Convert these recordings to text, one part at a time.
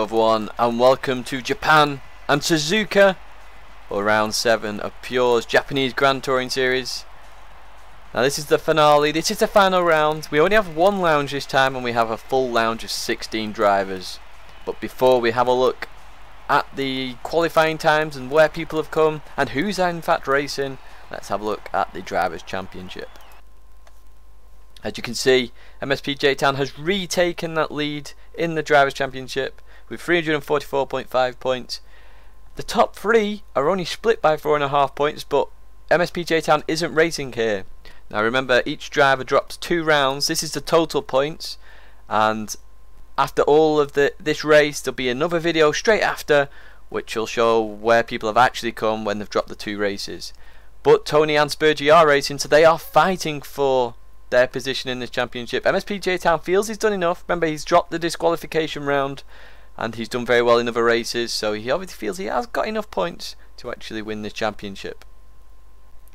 another one, and welcome to Japan and Suzuka, or round 7 of Pure's Japanese Grand Touring Series. Now this is the finale, this is the final round. We only have one lounge this time and we have a full lounge of 16 drivers. But before we have a look at the qualifying times and where people have come and who's in fact racing, let's have a look at the Drivers' Championship. As you can see, MSP J-Town has retaken that lead in the Drivers' Championship with 344.5 points. The top 3 are only split by 4.5 points, but MSP J-Town isn't racing here. Now remember, each driver drops 2 rounds. This is the total points, and after all of this race there'll be another video straight after which will show where people have actually come when they've dropped the 2 races. But Tony and Spurgey are racing, so they are fighting for their position in this championship. MSP J-Town feels he's done enough. Remember, he's dropped the disqualification round and he's done very well in other races, so he obviously feels he has got enough points to actually win this championship.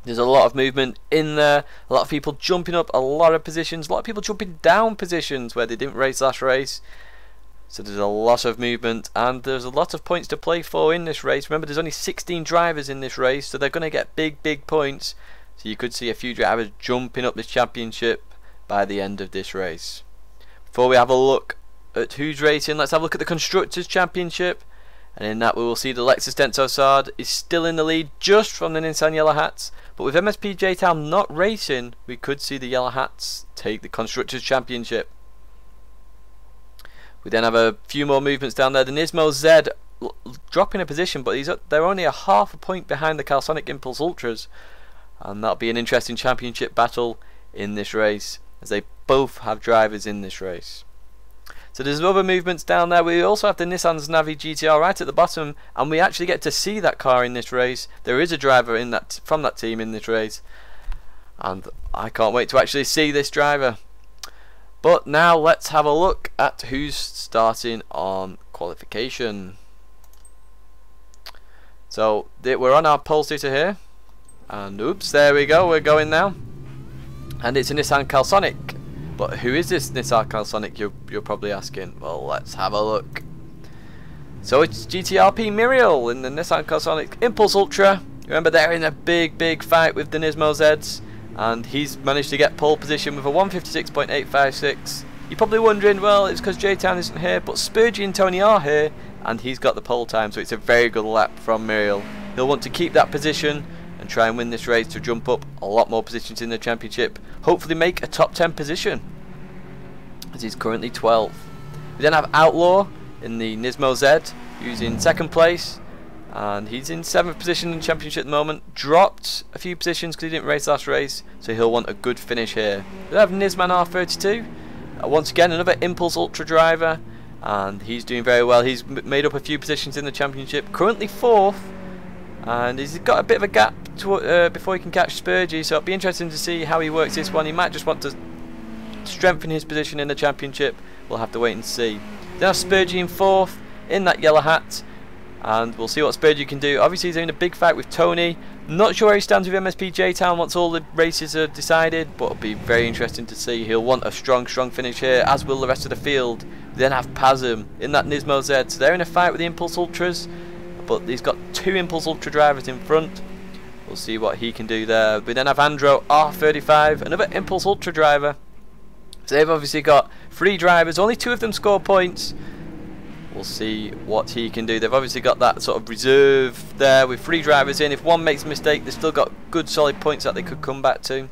There's a lot of movement in there, a lot of people jumping up a lot of positions, a lot of people jumping down positions where they didn't race last race. So there's a lot of movement and there's a lot of points to play for in this race. Remember, there's only 16 drivers in this race, so they're going to get big points. So you could see a few drivers jumping up this championship by the end of this race. Before we have a look at who's racing, let's have a look at the Constructors' Championship. And in that we will see the Lexus Denso Sard is still in the lead just from the Nissan Yellow Hats. But with MSP J-Town not racing, we could see the Yellow Hats take the Constructors' Championship. We then have a few more movements down there. The Nismo Z dropping a position, but they're only a half a point behind the Calsonic Impulse Ultras. And that'll be an interesting championship battle in this race, as they both have drivers in this race. So there's other movements down there. We also have the Nissan's Navi GTR right at the bottom, and we actually get to see that car in this race. There is a driver in that from that team in this race, and I can't wait to actually see this driver. But now let's have a look at who's starting on qualification. So we're on our pole sitter here. And oops, there we go, we're going now. And it's a Nissan Calsonic. But who is this Nissan Calsonic, you're probably asking? Well, let's have a look. So it's GTRP Muriel in the Nissan Calsonic Impulse Ultra. Remember, they're in a big fight with the Nismo Zs. And he's managed to get pole position with a 156.856. You're probably wondering, well, it's because J-Town isn't here. But Spurgey and Tony are here. And he's got the pole time, so it's a very good lap from Muriel. He'll want to keep that position and try and win this race to jump up a lot more positions in the championship, hopefully make a top 10 position, as he's currently 12. We then have Outlaw in the Nismo Z, who's in 2nd place, and he's in 7th position in the championship at the moment. Dropped a few positions because he didn't race last race, so he'll want a good finish here. We have Nisman R32, once again another Impulse Ultra driver, and he's doing very well. He's made up a few positions in the championship, currently 4th, and he's got a bit of a gap before he can catch Spurgey, so it'll be interesting to see how he works this one. He might just want to strengthen his position in the championship. We'll have to wait and see. Then have Spurgey in 4th in that yellow hat, and we'll see what Spurgey can do. Obviously he's in a big fight with Tony. Not sure where he stands with MSP J-Town once all the races are decided, but it'll be very interesting to see. He'll want a strong finish here, as will the rest of the field. We then have Pazum in that Nismo Z, so they're in a fight with the Impulse Ultras, but he's got 2 Impulse Ultra drivers in front. We'll see what he can do there. We then have Andro R35, another Impulse Ultra driver. So they've obviously got 3 drivers, only 2 of them score points. We'll see what he can do. They've obviously got that sort of reserve there with 3 drivers in. If one makes a mistake, they've still got good solid points that they could come back to.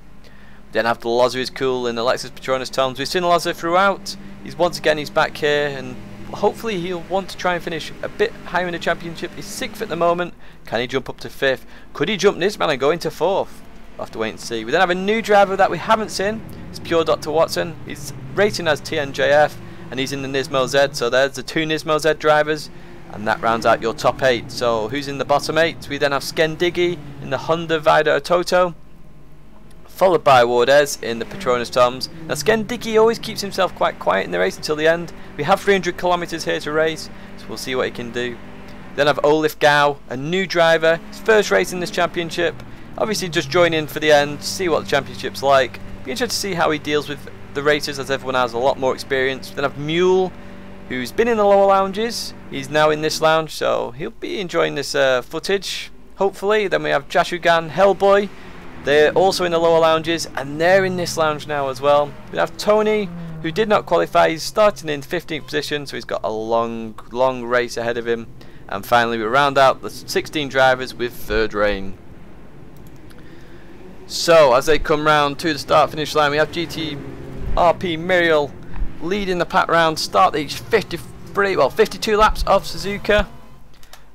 Then have the Loza is cool in the Lexus Petronas Toms. We've seen Loza throughout. Once again he's back here, and hopefully he'll want to try and finish a bit higher in the championship. He's 6th at the moment. Can he jump up to 5th? Could he jump Nisman and go into 4th? We'll have to wait and see. We then have a new driver that we haven't seen. It's Pure Dr. Watson. He's racing as TNJF and he's in the Nismo Z. So there's the 2 Nismo Z drivers, and that rounds out your top 8. So who's in the bottom 8? We then have Skendiggy in the Honda Vida Toto, followed by Wardez in the Petronas Toms. Now Skendiggy always keeps himself quite quiet in the race until the end. We have 300 kilometers here to race, so we'll see what he can do. Then have Olaf Gao, a new driver, his first race in this championship. Obviously just join in for the end, see what the championship's like. Be interested to see how he deals with the races, as everyone has a lot more experience. Then have Mule who's been in the lower lounges. He's now in this lounge, so he'll be enjoying this footage, hopefully. Then we have Jashugan, Hellboy. They're also in the lower lounges, and they're in this lounge now as well. We have Tony, who did not qualify. He's starting in 15th position, so he's got a long race ahead of him. And finally we round out the 16 drivers with third reign. So as they come round to the start finish line, we have GTRP Muriel leading the pack round. Start each 52 laps of Suzuka,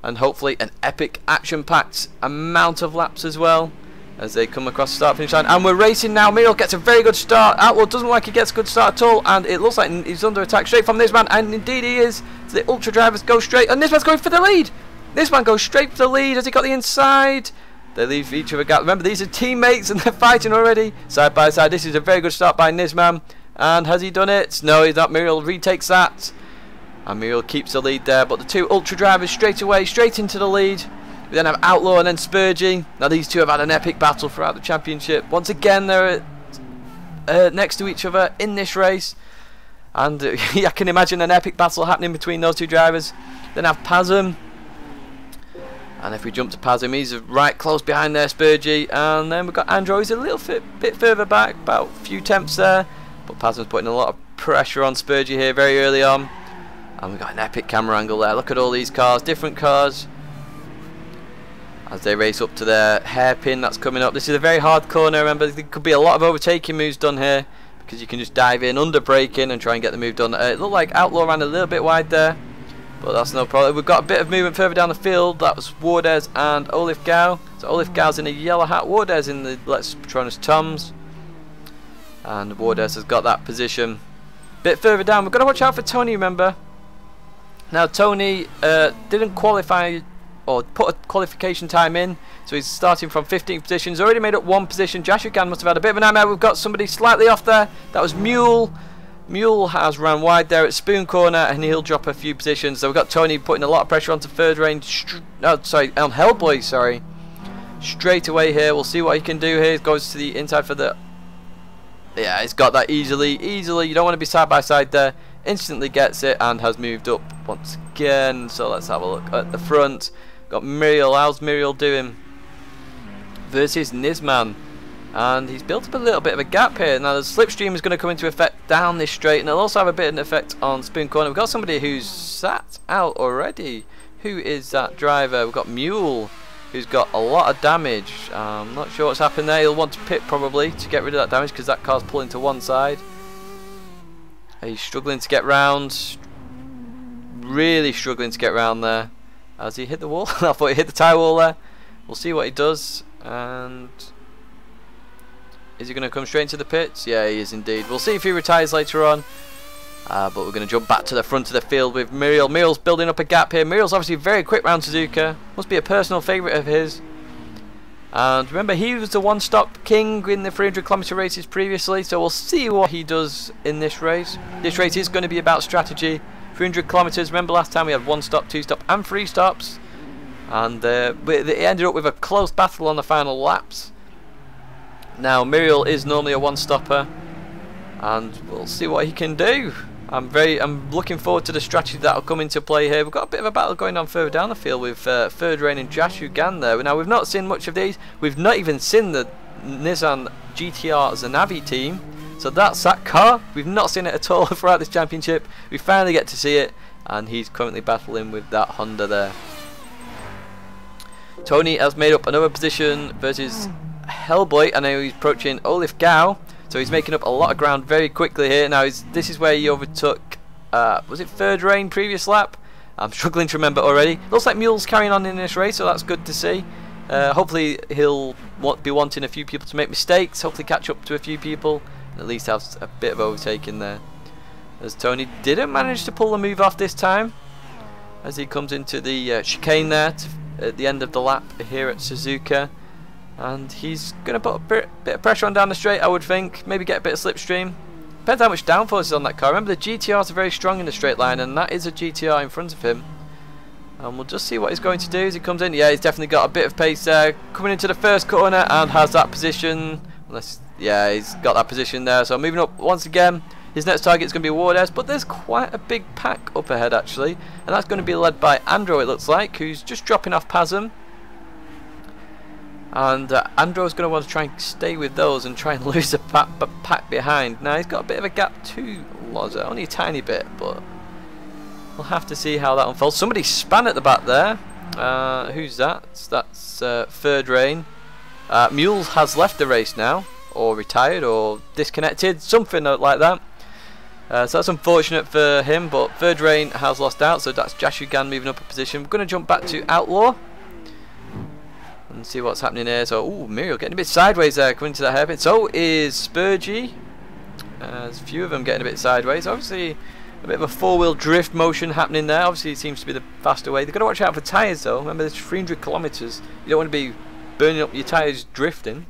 and hopefully an epic action-packed amount of laps as well as they come across the start finish line. And we're racing now. Muriel gets a very good start. Outlaw doesn't like he gets a good start at all, and it looks like he's under attack straight from this man, and indeed he is. So the ultra drivers go straight, and this man's going for the lead. This man goes straight for the lead. Has he got the inside? They leave each other gap. Remember, these are teammates and they're fighting already side by side. This is a very good start by Nisman. And has he done it? No, he's not. Muriel retakes that, and Muriel keeps the lead there. But the two ultra drivers straight away, straight into the lead. We then have Outlaw and then Spurgey. Now these two have had an epic battle throughout the championship. Once again, they're next to each other in this race, and I can imagine an epic battle happening between those two drivers. Then have Pazum, and if we jump to Pazum, he's right close behind there, Spurgey. And then we've got Andrew, he's a little bit further back, about a few tenths there, but Pazum's putting a lot of pressure on Spurgey here very early on. And we've got an epic camera angle there. Look at all these cars, different cars, as they race up to their hairpin that's coming up. This is a very hard corner. Remember, there could be a lot of overtaking moves done here, because you can just dive in under braking and try and get the move done. It looked like Outlaw ran a little bit wide there, but that's no problem. We've got a bit of movement further down the field. That was Wardez and Olif Gao. So Olif Gao's in a yellow hat, Wardez in the Let's Patronus Toms, and Wardez has got that position. Bit further down, we've got to watch out for Tony, remember. Now Tony didn't qualify or put a qualification time in, so he's starting from 15th position. He's already made up one position. Jashugan must have had a bit of a nightmare. We've got somebody slightly off there. That was Mule. Mule has ran wide there at Spoon Corner, and he'll drop a few positions. So we've got Tony putting a lot of pressure onto third range. On Hellboy, sorry. Straight away here. We'll see what he can do here. He goes to the inside for the... Yeah, he's got that easily. You don't want to be side by side there. Instantly gets it and has moved up once again. So let's have a look at the front. Got Muriel. How's Muriel doing versus Nisman? And he's built up a little bit of a gap here. Now the slipstream is going to come into effect down this straight, and it'll also have a bit of an effect on Spoon Corner. We've got somebody who's sat out already. Who is that driver? We've got Mule, who's got a lot of damage. I'm not sure what's happened there. He'll want to pit probably to get rid of that damage, because that car's pulling to one side. He's struggling to get round. Really struggling to get round there. Has he hit the wall? I thought he hit the tyre wall there. We'll see what he does. And is he going to come straight into the pits? Yeah, he is indeed. We'll see if he retires later on. But we're going to jump back to the front of the field with Muriel. Muriel's building up a gap here. Muriel's obviously very quick round Suzuka. Must be a personal favourite of his. And remember, he was the one-stop king in the 300km races previously. So we'll see what he does in this race. This race is going to be about strategy. 300km. Remember last time we had 1 stop, 2 stop and 3 stops. And it ended up with a close battle on the final laps. Now Muriel is normally a one-stopper, and we'll see what he can do. I'm looking forward to the strategy that'll come into play here. We've got a bit of a battle going on further down the field with third reign and Jashugan there. Now we've not seen much of these. We've not even seen the Nissan GTR Zanavi team. So that's that car. We've not seen it at all throughout this championship. We finally get to see it, and he's currently battling with that Honda there. Tony has made up another position versus Hellboy, and now he's approaching Olif Gao. So he's making up a lot of ground very quickly here. Now this is where he overtook, was it third reign previous lap? I'm struggling to remember already. Looks like Mule's carrying on in this race, so that's good to see. Hopefully he'll be wanting a few people to make mistakes, hopefully catch up to a few people, and at least have a bit of overtaking there. As Tony didn't manage to pull the move off this time, as he comes into the chicane there at the end of the lap here at Suzuka. And he's going to put a bit of pressure on down the straight, I would think. Maybe get a bit of slipstream. Depends how much downforce is on that car. Remember, the GTRs are very strong in the straight line, and that is a GTR in front of him. And we'll just see what he's going to do as he comes in. Yeah, he's definitely got a bit of pace there. Coming into the first corner and has that position. Yeah, he's got that position there. So moving up once again. His next target is going to be Wardes, but there's quite a big pack up ahead actually, and that's going to be led by Andro, it looks like, who's just dropping off Pasm. And Andro's going to want to try and stay with those and try and lose a pack behind. Now he's got a bit of a gap to Loza, only a tiny bit, but we'll have to see how that unfolds. Somebody span at the back there. Who's that? That's Third Rain. Mule has left the race now, or retired, or disconnected, something like that. So that's unfortunate for him, but Third Rain has lost out, so that's Jashugan moving up a position. We're going to jump back to Outlaw and see what's happening here. So, ooh, Muriel getting a bit sideways there, coming to that hairpin. So is Spurgey. There's a few of them getting a bit sideways. Obviously, a bit of a four-wheel drift motion happening there. Obviously, it seems to be the faster way. They've got to watch out for tyres, though. Remember, there's 300 kilometres. You don't want to be burning up your tyres drifting.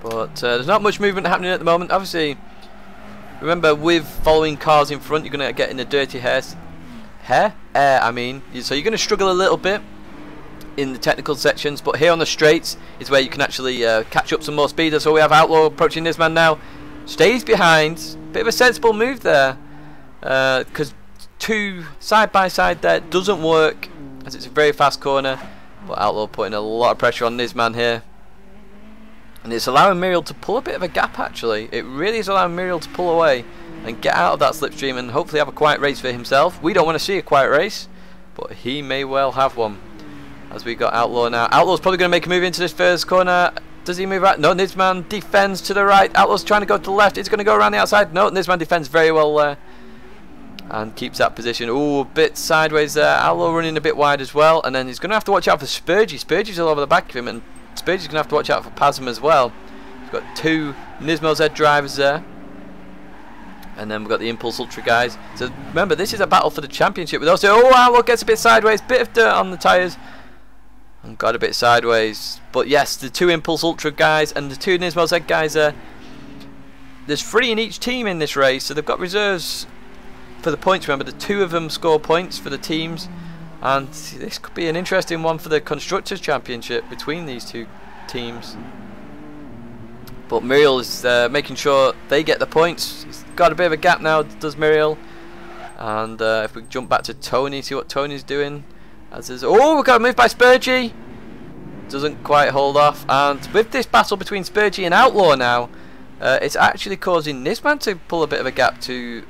But there's not much movement happening at the moment. Obviously, remember, with following cars in front, you're going to get in a dirty air, I mean. So you're going to struggle a little bit in the technical sections, but here on the straights is where you can actually catch up some more speed. So we have Outlaw approaching this man now. Stays behind. Bit of a sensible move there, because two side by side there doesn't work, as it's a very fast corner. But Outlaw putting a lot of pressure on this man here. And it's allowing Muriel to pull a bit of a gap actually. It really is allowing Muriel to pull away and get out of that slipstream and hopefully have a quiet race for himself. We don't want to see a quiet race, but he may well have one. As we got Outlaw now. Outlaw's probably going to make a move into this first corner. Does he move out? No, Nizman defends to the right. Outlaw's trying to go to the left. It's going to go around the outside. No, Nizman defends very well there. And keeps that position. Ooh, a bit sideways there. Outlaw running a bit wide as well. And then he's going to have to watch out for Spurgey. Spurgey's all over the back of him. And Spurgey's going to have to watch out for Pasm as well. We've got two Nismo Z drivers there. And then we've got the Impulse Ultra guys. So remember, this is a battle for the championship with us. Oh, Outlaw gets a bit sideways. Bit of dirt on the tyres. And got a bit sideways. But yes, the two Impulse Ultra guys and the two Nismo Z guys there. There's 3 in each team in this race. So they've got reserves for the points. Remember, the 2 of them score points for the teams. And this could be an interesting one for the Constructors' Championship between these two teams. But Muriel is making sure they get the points. He's got a bit of a gap now, does Muriel. And if we jump back to Tony, see what Tony's doing. As is, oh, we've got a move by Spurgey. Doesn't quite hold off. And with this battle between Spurgey and Outlaw now, it's actually causing Nisman to pull a bit of a gap to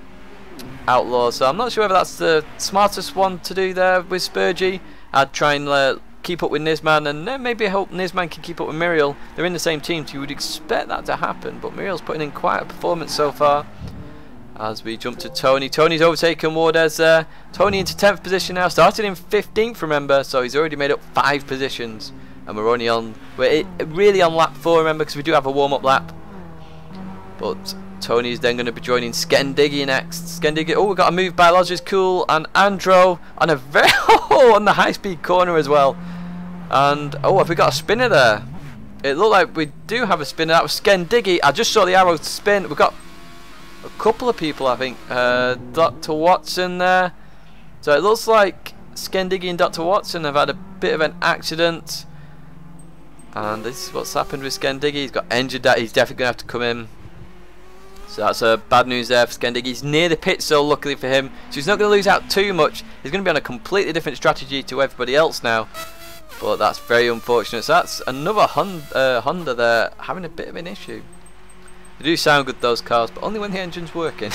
Outlaw. So I'm not sure whether that's the smartest one to do there with Spurgey. I'd try and keep up with Nisman, and then maybe hope Nisman can keep up with Muriel. They're in the same team, so you would expect that to happen. But Muriel's putting in quite a performance so far. As we jump to Tony. Tony's overtaken Wardes there. Tony into 10th position now. Started in 15th, remember, so he's already made up 5 positions. And we're only on, we're really on lap 4, remember, because we do have a warm-up lap. But Tony's then going to be joining Skendiggy next. Skendiggy, oh, we've got a move by Lodge is cool. And Andro on a very, on the high-speed corner as well. And, oh, have we got a spinner there? It looked like we do have a spinner. That was Skendiggy. I just saw the arrow spin. We've got a couple of people, I think. Dr. Watson there. So it looks like Skendiggy and Dr. Watson have had a bit of an accident. And this is what's happened with Skendiggy. He's got injured. That he's definitely going to have to come in. So that's bad news there for Skendiggy. He's near the pit, so luckily for him. So he's not going to lose out too much. He's going to be on a completely different strategy to everybody else now. But that's very unfortunate. So that's another Honda there having a bit of an issue. They do sound good, those cars, but only when the engine's working.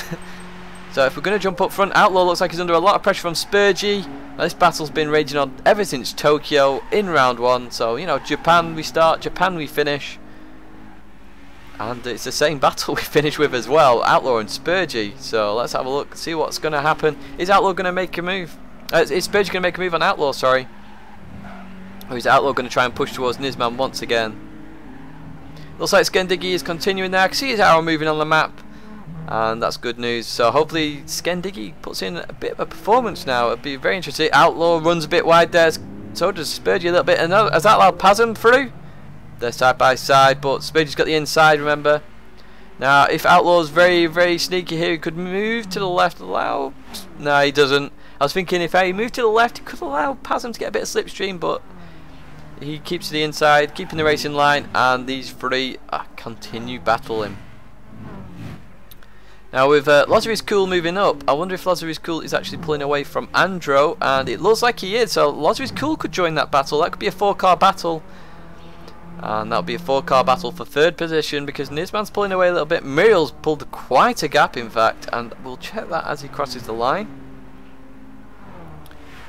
So if we're going to jump up front, Outlaw looks like he's under a lot of pressure from Spurgey. Now, this battle's been raging on ever since Tokyo in round 1. So, you know, Japan we start, Japan we finish. And it's the same battle we finish with as well, Outlaw and Spurgey. So let's have a look, see what's going to happen. Is Outlaw going to make a move? Is Spurgey going to make a move on Outlaw, sorry? Or is Outlaw going to try and push towards Nisman once again? Looks like Skendiggy is continuing there. I can see his arrow moving on the map. And that's good news. So hopefully Skendiggy puts in a bit of a performance now. It'll be very interesting. Outlaw runs a bit wide there. So does Spurgey a little bit. And has that allowed Pasm through? They're side by side, but Spurgey's got the inside, remember. Now, if Outlaw's very, very sneaky here, he could move to the left. Allow... No, he doesn't. I was thinking if he moved to the left, he could allow Pasm to get a bit of slipstream, but he keeps to the inside, keeping the race in line, and these 3 are continue battling. Now with Lozary's Cool moving up, I wonder if Lozary's Cool is actually pulling away from Andro, and it looks like he is, so Lozary's Cool could join that battle. That could be a 4-car battle, and that'll be a 4-car battle for 3rd position, because Nisman's pulling away a little bit. Muriel's pulled quite a gap in fact, and we'll check that as he crosses the line.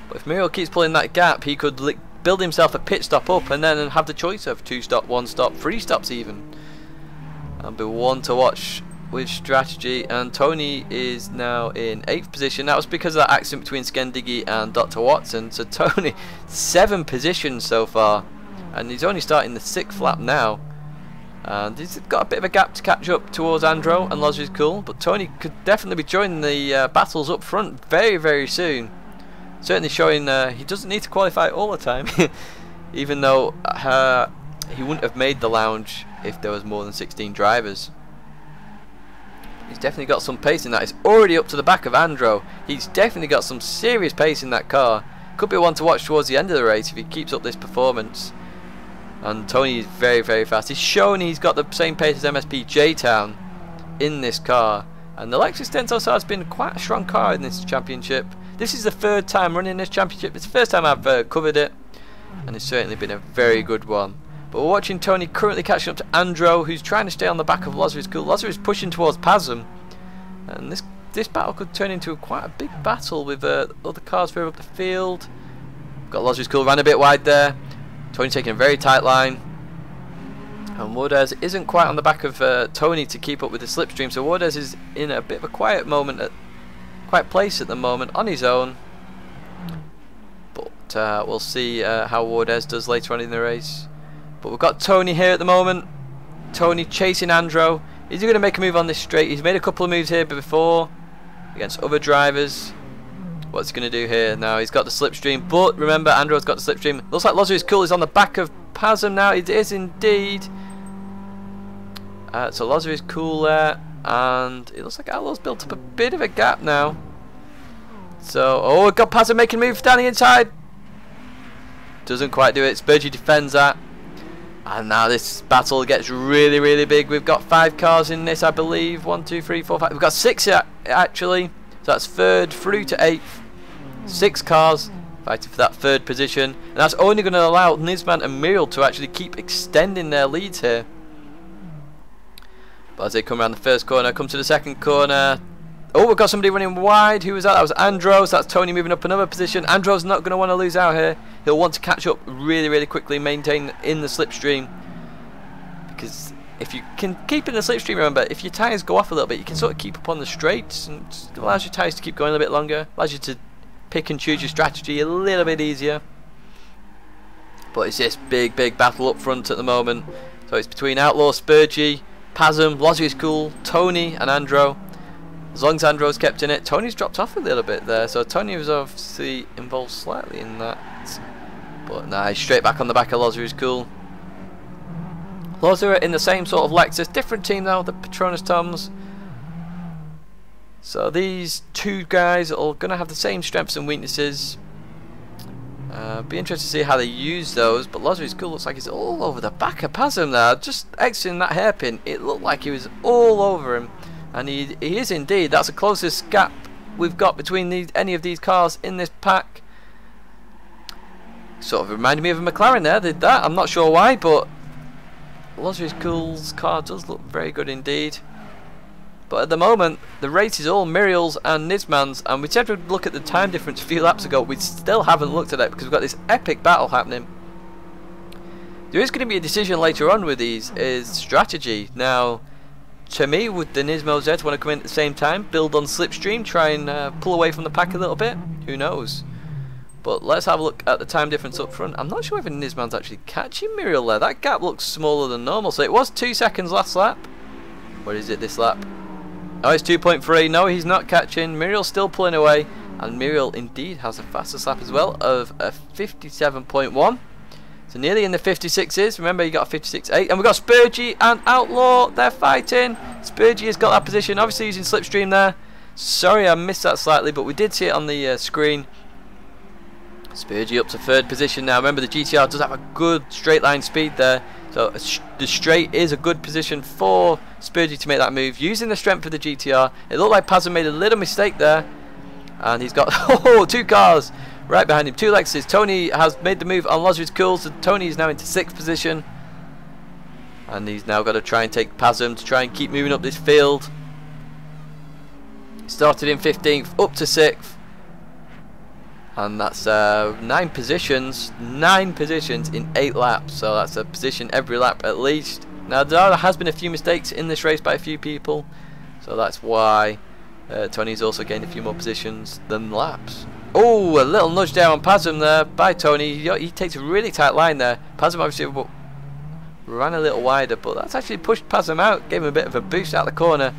But if Muriel keeps pulling that gap, he could build himself a pit stop up and then have the choice of 2 stop, 1 stop, 3 stops even. That'll be one to watch with strategy. And Tony is now in 8th position. That was because of that accident between Skendiggy and Dr. Watson. So Tony 7 positions so far, and he's only starting the 6th lap now, and he's got a bit of a gap to catch up towards Andro and Lozary's Cool, but Tony could definitely be joining the battles up front very, very soon. Certainly showing he doesn't need to qualify all the time, even though he wouldn't have made the lounge if there was more than 16 drivers. He's definitely got some pace in that. He's already up to the back of Andro. He's definitely got some serious pace in that car. Could be one to watch towards the end of the race if he keeps up this performance. And Tony is very, very fast. He's shown he's got the same pace as MSP J-Town in this car. And the Lexus Stentos has been quite a strong car in this championship. This is the 3rd time running this championship. It's the 1st time I've covered it, and it's certainly been a very good one. But we're watching Tony currently catching up to Andro, who's trying to stay on the back of Lozary's Cool. Lozary's pushing towards Pazum, and this battle could turn into quite a big battle with other cars further up the field. Got Lozary's Cool ran a bit wide there. Tony taking a very tight line, and Wardez isn't quite on the back of Tony to keep up with the slipstream. So Wardez is in a bit of a quiet place at the moment on his own. But we'll see how Wardez does later on in the race. But we've got Tony here at the moment. Tony chasing Andro. Is he going to make a move on this straight? He's made a couple of moves here before against other drivers. What's he going to do here? Now he's got the slipstream, but remember, Andro's got the slipstream. Looks like Lozary's Cool is on the back of Pazum now. It is indeed. So Lozary's Cool there, and it looks like Outlaw's built up a bit of a gap now. So, oh, we've got Pazum making a move down the inside. Doesn't quite do it. Spurgey defends that. And now this battle gets really, really big. We've got 5 cars in this, I believe. 1, 2, 3, 4, 5. We've got 6 actually. So that's 3rd through to 8th. 6 cars fighting for that 3rd position. And that's only going to allow Nisman and Muriel to actually keep extending their leads here. But as they come around the 1st corner, come to the 2nd corner. Oh, we've got somebody running wide. Who was that? That was Andro. So that's Tony moving up another position. Andro's not going to want to lose out here. He'll want to catch up really, really quickly, maintain in the slipstream. Because if you can keep in the slipstream, remember, if your tyres go off a little bit, you can sort of keep up on the straights. And it allows your tyres to keep going a little bit longer. Allows you to pick and choose your strategy a little bit easier. But it's this big, big battle up front at the moment. So it's between Outlaw, Spurgey, Pazum, Lozary's Cool, Tony and Andro. As long as Andro's kept in it, Tony's dropped off a little bit there, so Tony was obviously involved slightly in that. But nah, he's straight back on the back of Lozary's Cool. Lozary in the same sort of Lexus, different team now, the Petronas Toms. So these 2 guys are going to have the same strengths and weaknesses. Be interested to see how they use those, but Lozary's Cool looks like he's all over the back of Pazum there, just exiting that hairpin. It looked like he was all over him. And he is indeed. That's the closest gap we've got between any of these cars in this pack. Sort of reminded me of a McLaren there, did that. I'm not sure why, but Lozary's Cool's car does look very good indeed. But at the moment, the race is all Muriel's and Nisman's, and we said we'd look at the time difference a few laps ago. We still haven't looked at it because we've got this epic battle happening. There is going to be a decision later on with these, is strategy. Now, to me, would the Nismo Zeds want to come in at the same time, build on slipstream, try and pull away from the pack a little bit? Who knows? But let's have a look at the time difference up front. I'm not sure if Nisman's actually catching Muriel there. That gap looks smaller than normal. So it was 2 seconds last lap. What is it this lap? Oh, it's 2.3. No, he's not catching. Muriel's still pulling away. And Muriel indeed has the fastest lap as well of a 57.1. So nearly in the 56s. Remember, you got a 56.8. And we've got Spurgey and Outlaw. They're fighting. Spurgey has got that position. Obviously using slipstream there. Sorry, I missed that slightly, but we did see it on the screen. Spurgey up to 3rd position now. Remember, the GTR does have a good straight line speed there. So the straight is a good position for Spurgey to make that move, using the strength of the GTR. It looked like Pazum made a little mistake there, and he's got oh, 2 cars right behind him, 2 Lexuses. Tony has made the move on Lozzi's Cool, so Tony is now into 6th position, and he's now got to try and take Pazum to try and keep moving up this field. Started in 15th, up to 6th. And that's 9 positions in 8 laps, so that's a position every lap at least. Now there has been a few mistakes in this race by a few people, so that's why Tony's also gained a few more positions than laps. Oh, a little nudge down on Pazum there by Tony. He takes a really tight line there. Pazum obviously ran a little wider, but that's actually pushed Pazum out, gave him a bit of a boost out the corner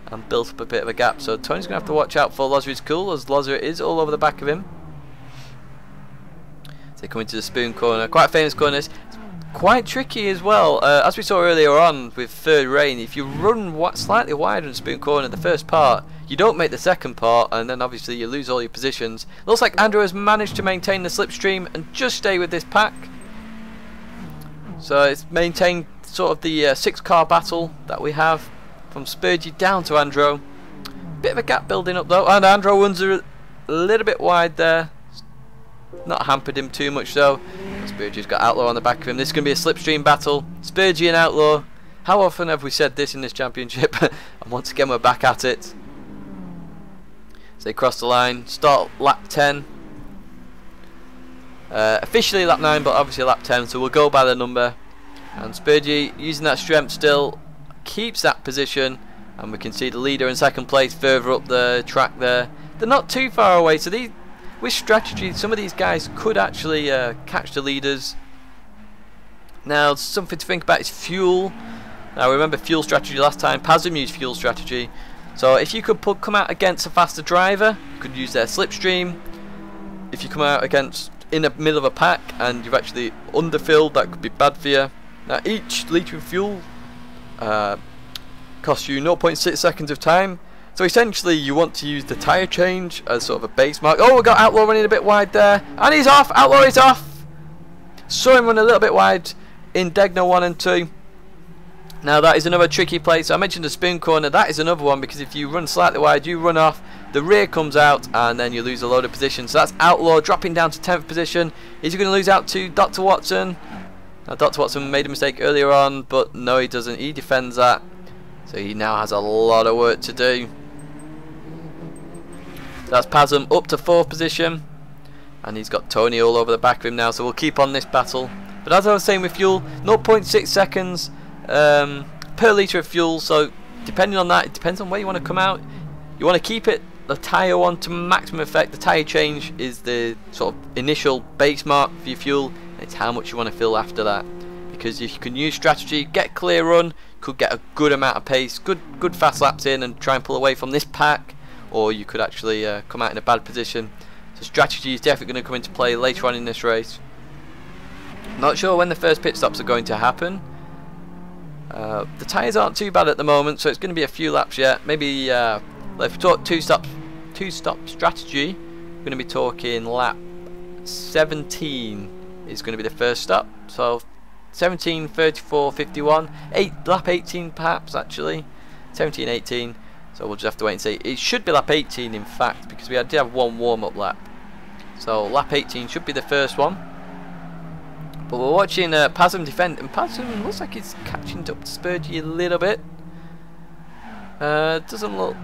and built up a bit of a gap. So Tony's going to have to watch out for Lozzi's Cool, as Lozzer is all over the back of him. They come into the spoon corner, quite a famous corner. It's quite tricky as well, as we saw earlier on with third rain. If you run slightly wider in spoon corner the first part, you don't make the second part, and then obviously you lose all your positions. Looks like Andrew has managed to maintain the slipstream and just stay with this pack. So it's maintained sort of the 6-car battle that we have from Spurgey down to Andrew. Bit of a gap building up though, and Andrew runs a little bit wide there. Not hampered him too much though. Spurgey's got Outlaw on the back of him. This is going to be a slipstream battle. Spurgey and Outlaw. How often have we said this in this championship? And once again we're back at it. So they cross the line. Start lap 10. Officially lap 9, but obviously lap 10. So we'll go by the number. And Spurgey, using that strength still, keeps that position. And we can see the leader in second place further up the track there. They're not too far away. So these, with strategy, some of these guys could actually catch the leaders. Now, something to think about is fuel. Now, remember fuel strategy last time. Pazum used fuel strategy. So, if you could come out against a faster driver, you could use their slipstream. If you come out against in the middle of a pack and you've actually underfilled, that could be bad for you. Now, each litre of fuel costs you 0.6 seconds of time. So essentially you want to use the tyre change as sort of a base mark. Oh, we got Outlaw running a bit wide there, and he's off. Outlaw is off. Saw him run a little bit wide in Tidgney 1 and 2. Now that is another tricky place. I mentioned the spoon corner. That is another one, because if you run slightly wide, you run off, the rear comes out, and then you lose a load of position. So that's Outlaw dropping down to 10th position. Is he going to lose out to Dr. Watson? Now Dr. Watson made a mistake earlier on, but no, he doesn't. He defends that. So he now has a lot of work to do. That's Pazum up to 4th position, and he's got Tony all over the back of him now, so we'll keep on this battle. But as I was saying with fuel, 0.6 seconds per litre of fuel, so depending on that, it depends on where you want to come out. You want to keep it, the tyre one, to maximum effect. The tyre change is the sort of initial base mark for your fuel, and it's how much you want to fill after that. Because if you can use strategy, get clear run, could get a good amount of pace, good fast laps in, and try and pull away from this pack. Or you could actually come out in a bad position. So strategy is definitely going to come into play later on in this race. Not sure when the first pit stops are going to happen. The tyres aren't too bad at the moment, so it's going to be a few laps yet. Maybe if we talk two-stop strategy, we're going to be talking lap 17 is going to be the first stop. So 17, 34, 51, lap 18 perhaps actually, 17, 18. So we'll just have to wait and see. It should be lap 18 in fact, because we did have one warm-up lap. So lap 18 should be the first one. But we're watching Pazum defend, and Pazum looks like he's catching up to Spurgey a little bit. Doesn't look...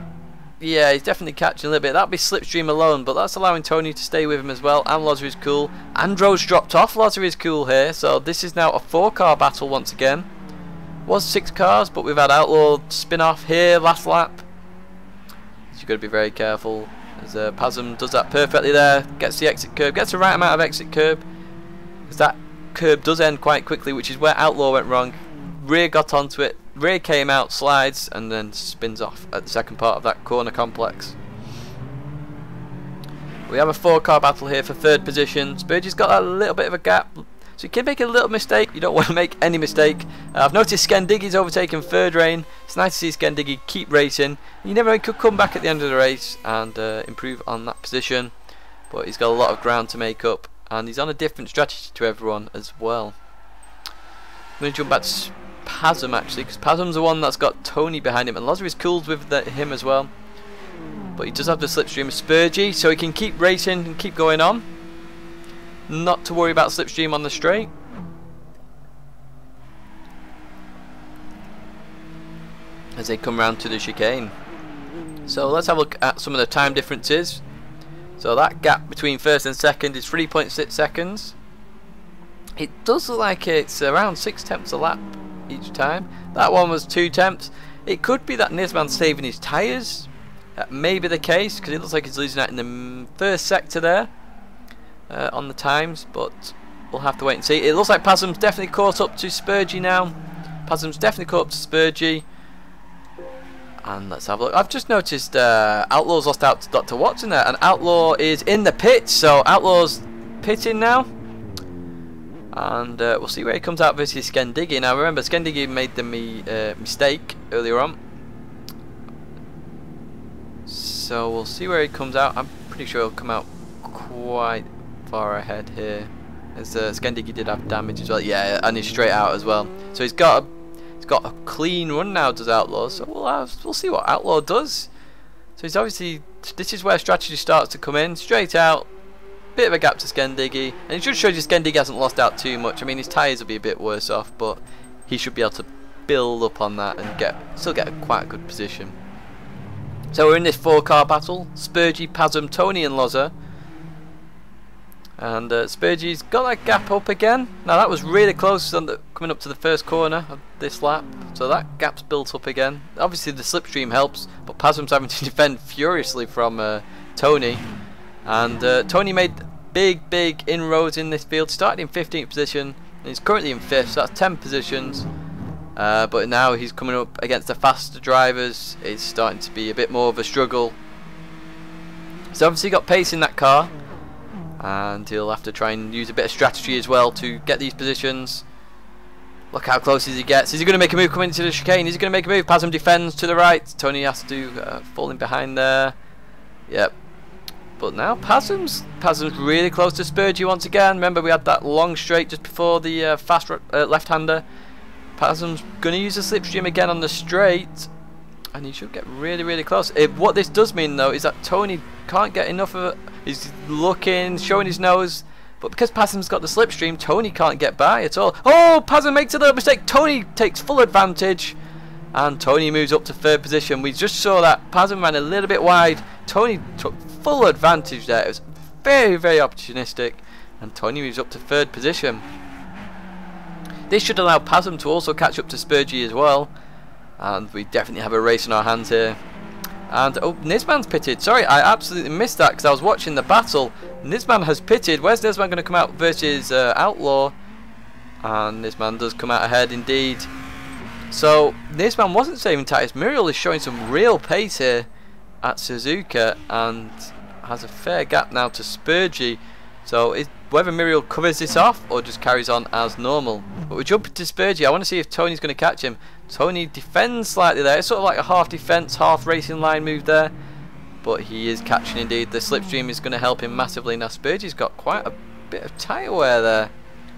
Yeah, he's definitely catching a little bit. That'll be slipstream alone, but that's allowing Tony to stay with him as well. And Lozzer is cool. Andrew's dropped off. Lozzer is cool here. So this is now a 4-car battle once again. Was 6 cars, but we've had Outlaw spin off here last lap. So you've got to be very careful, as Pazum does that perfectly there. Gets the exit curb, gets the right amount of exit curb, because that curb does end quite quickly, which is where Outlaw went wrong. Rear got onto it, rear came out, slides, and then spins off at the second part of that corner complex. We have a 4-car battle here for 3rd position. Spurgey's got a little bit of a gap, so you can make a little mistake. You don't want to make any mistake. I've noticed Skendiggy's overtaken 3rd reign. It's nice to see Skendiggy keep racing. You never know, he could come back at the end of the race and improve on that position, but he's got a lot of ground to make up, and he's on a different strategy to everyone as well. going to jump back to Pasm actually, because Pasm's the one that's got Tony behind him, and Loza is cool with him as well. But he does have the slipstream of Spurgey, so he can keep racing and keep going on. Not to worry about slipstream on the straight. As they come round to the chicane. So let's have a look at some of the time differences. So that gap between first and second is 3.6 seconds. It does look like it's around 6 tenths a lap each time. That one was 2 tenths. It could be that Nisman's saving his tyres. That may be the case, because it looks like he's losing out in the first sector there on the times, but we'll have to wait and see. It looks like Pasm's definitely caught up to Spurgey now. Pasm's definitely caught up to Spurgey. And let's have a look. I've just noticed Outlaw's lost out to Dr. Watson there, and Outlaw is in the pits, so Outlaw's pitting now. And we'll see where he comes out versus Skendiggy. Now remember, Skendiggy made the mistake earlier on. So we'll see where he comes out. I'm pretty sure he'll come out quite far ahead here, as Skendiggy did have damage as well. Yeah, and he's straight out as well. So he's got a clean run now, does Outlaw. So we'll see what Outlaw does. So he's obviously, this is where strategy starts to come in. Straight out, bit of a gap to Skendiggy, and it just shows you Skendiggy hasn't lost out too much. I mean, his tyres will be a bit worse off, but he should be able to build up on that and still get quite a good position. So we're in this 4-car battle. Spurgey, Pasm, Tony and Loza. And Spurgey's got that gap up again. Now that was really close coming up to the first corner of this lap. So that gap's built up again. Obviously the slipstream helps, but Pasm's having to defend furiously from Tony. And Tony made big inroads in this field. Started in 15th position, and he's currently in 5th, so that's 10 positions. But now he's coming up against the faster drivers. It's starting to be a bit more of a struggle. He's obviously got pace in that car, and he'll have to try and use a bit of strategy as well to get these positions. Look how close he gets. Is he going to make a move coming into the chicane? Is he going to make a move? Pasm defends to the right. Tony has to fall in behind there. Yep. But now Pasm's really close to Spurgey once again. Remember, we had that long straight just before the fast left-hander. Pasm's going to use the slipstream again on the straight, and he should get really close. What this does mean though is that Tony can't get enough of it. He's looking, showing his nose, but because Pasm's got the slipstream, Tony can't get by at all. Oh, Pasm makes a little mistake. Tony takes full advantage, and Tony moves up to 3rd position. We just saw that Pasm ran a little bit wide. Tony took full advantage there. It was very opportunistic, and Tony moves up to 3rd position. This should allow Pasm to also catch up to Spurgey as well, and we definitely have a race in our hands here. And oh, Nisman's pitted. Sorry, I absolutely missed that because I was watching the battle. Nisman has pitted. Where's Nisman going to come out versus Outlaw? And Nisman does come out ahead indeed. So Nisman wasn't saving tyres. Muriel is showing some real pace here at Suzuka and has a fair gap now to Spurgey. So whether Muriel covers this off or just carries on as normal. But we're jumping to Spurgey. I want to see if Tony's going to catch him. Tony defends slightly there. It's sort of like a half defence, half racing line move there. But he is catching indeed. The slipstream is going to help him massively. Now Spurgey's got quite a bit of tyre wear there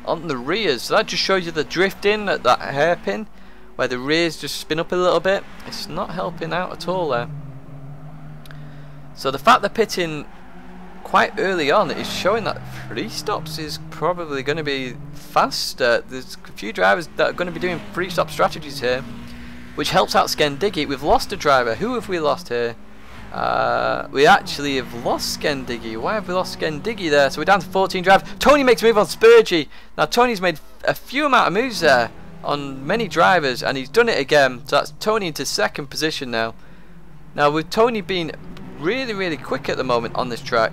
on the rears. So that just shows you the drifting at that hairpin, where the rears just spin up a little bit. It's not helping out at all there. So the fact they're pitting quite early on is showing that 3 stops is probably going to be faster. There's a few drivers that are going to be doing 3 stop strategies here, which helps out Skendiggy. We've lost a driver. Who have we lost here? We actually have lost Skendiggy. Why have we lost Skendiggy there? So we're down to 14 drivers. Tony makes a move on Spurgey. Now Tony's made a few amount of moves there on many drivers, and he's done it again. So that's Tony into 2nd position now. Now with Tony being really quick at the moment on this track,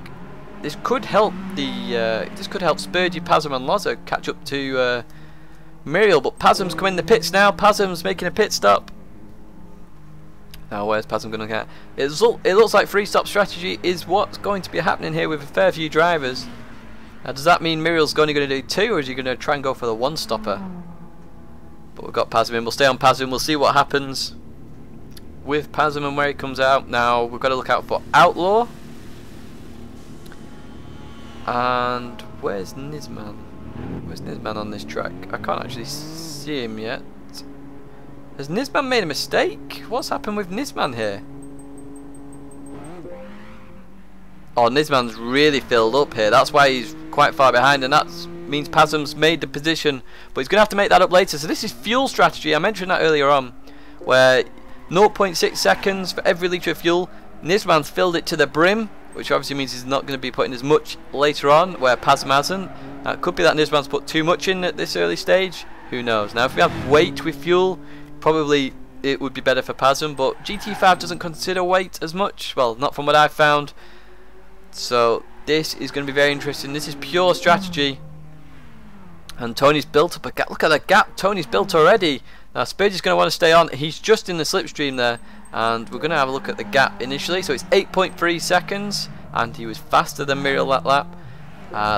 this could help Spurgey, Pasm and Loza catch up to Muriel. But Pasm's coming in the pits now. Pasm's making a pit stop. Now where's Pasm going to get? It looks like 3 stop strategy is what's going to be happening here with a fair few drivers. Now does that mean Muriel's only going to do 2, or is he going to try and go for the 1 stopper? But we've got Pasm in. We'll stay on Pasm. We'll see what happens with Pasm and where he comes out. Now we've got to look out for Outlaw. And where's Nisman? Where's Nisman on this track? I can't actually see him yet. Has Nisman made a mistake? What's happened with Nisman here? Oh, Nisman's really filled up here. That's why he's quite far behind, and that means Pasm's made the position. But he's going to have to make that up later. So this is fuel strategy. I mentioned that earlier on, where 0.6 seconds for every litre of fuel. Nisman's filled it to the brim, which obviously means he's not going to be putting as much later on, where Pasm hasn't. Now, it could be that Nisman's put too much in at this early stage. Who knows? Now, if we have weight with fuel, probably it would be better for Pasm, but GT5 doesn't consider weight as much. Well, not from what I've found. So this is going to be very interesting. This is pure strategy. And Tony's built up a gap. Look at the gap Tony's built already. Now Spurgey's going to want to stay on. He's just in the slipstream there. And we're going to have a look at the gap initially. So it's 8.3 seconds. And he was faster than Muriel that lap.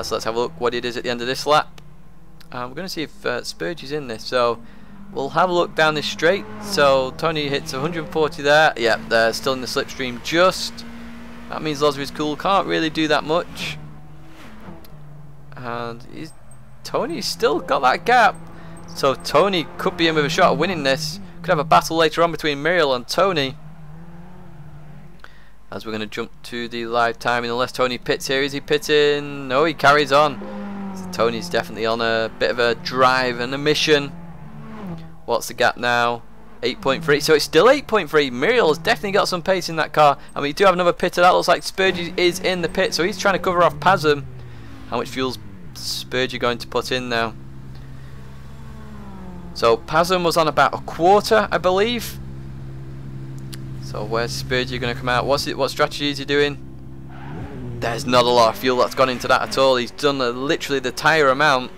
So let's have a look what it is at the end of this lap. We're going to see if Spurgey's in this. So we'll have a look down this straight. So Tony hits 140 there. Yep, they're still in the slipstream just. That means Loz is cool. Can't really do that much. And Tony's still got that gap. So Tony could be in with a shot at winning this. Could have a battle later on between Muriel and Tony. As we're going to jump to the live timing. Unless Tony pits here. Is he pitting? No, he carries on. So Tony's definitely on a bit of a drive and a mission. What's the gap now? 8.3, so it's still 8.3. Muriel has definitely got some pace in that car, and we do have another pitter. That looks like Spurgey is in the pit, so he's trying to cover off Pasm. How much fuel's Spurgey going to put in now? So Pasm was on about a quarter, I believe. So where's Spurgey going to come out? What strategy is he doing? There's not a lot of fuel that's gone into that at all. He's done literally the tyre amount.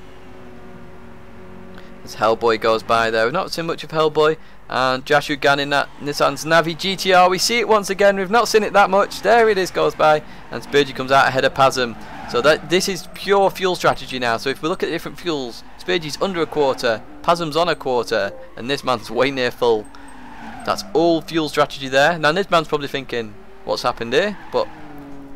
As Hellboy goes by there. We've not seen much of Hellboy. And Jashu Gan in that Nissan's Navi GTR. We see it once again. We've not seen it that much. There it is, goes by. And Spurgey comes out ahead of Pasm. So this is pure fuel strategy now. So if we look at the different fuels, Spurgey's under a quarter, Pasm's on a quarter, and this man's way near full. That's all fuel strategy there. Now this man's probably thinking, what's happened here? But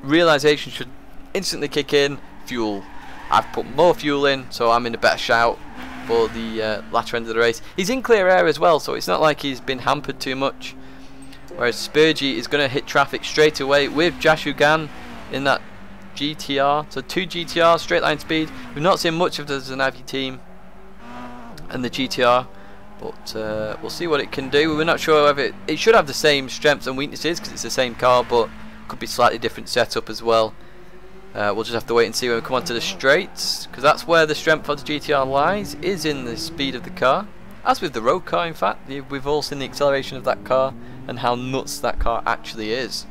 realisation should instantly kick in. Fuel. I've put more fuel in, so I'm in a better shout for the latter end of the race. He's in clear air as well, so it's not like he's been hampered too much. Whereas Spurgey is going to hit traffic straight away with Jashu Gan in that GTR. So 2 GTR, straight line speed. We've not seen much of the Zanavi team and the GTR, but we'll see what it can do. We're not sure whether it should have the same strengths and weaknesses because it's the same car, but could be slightly different setup as well. We'll just have to wait and see when we come onto the straights, because that's where the strength of the GTR lies, is in the speed of the car. As with the road car, in fact, we've all seen the acceleration of that car and how nuts that car actually is.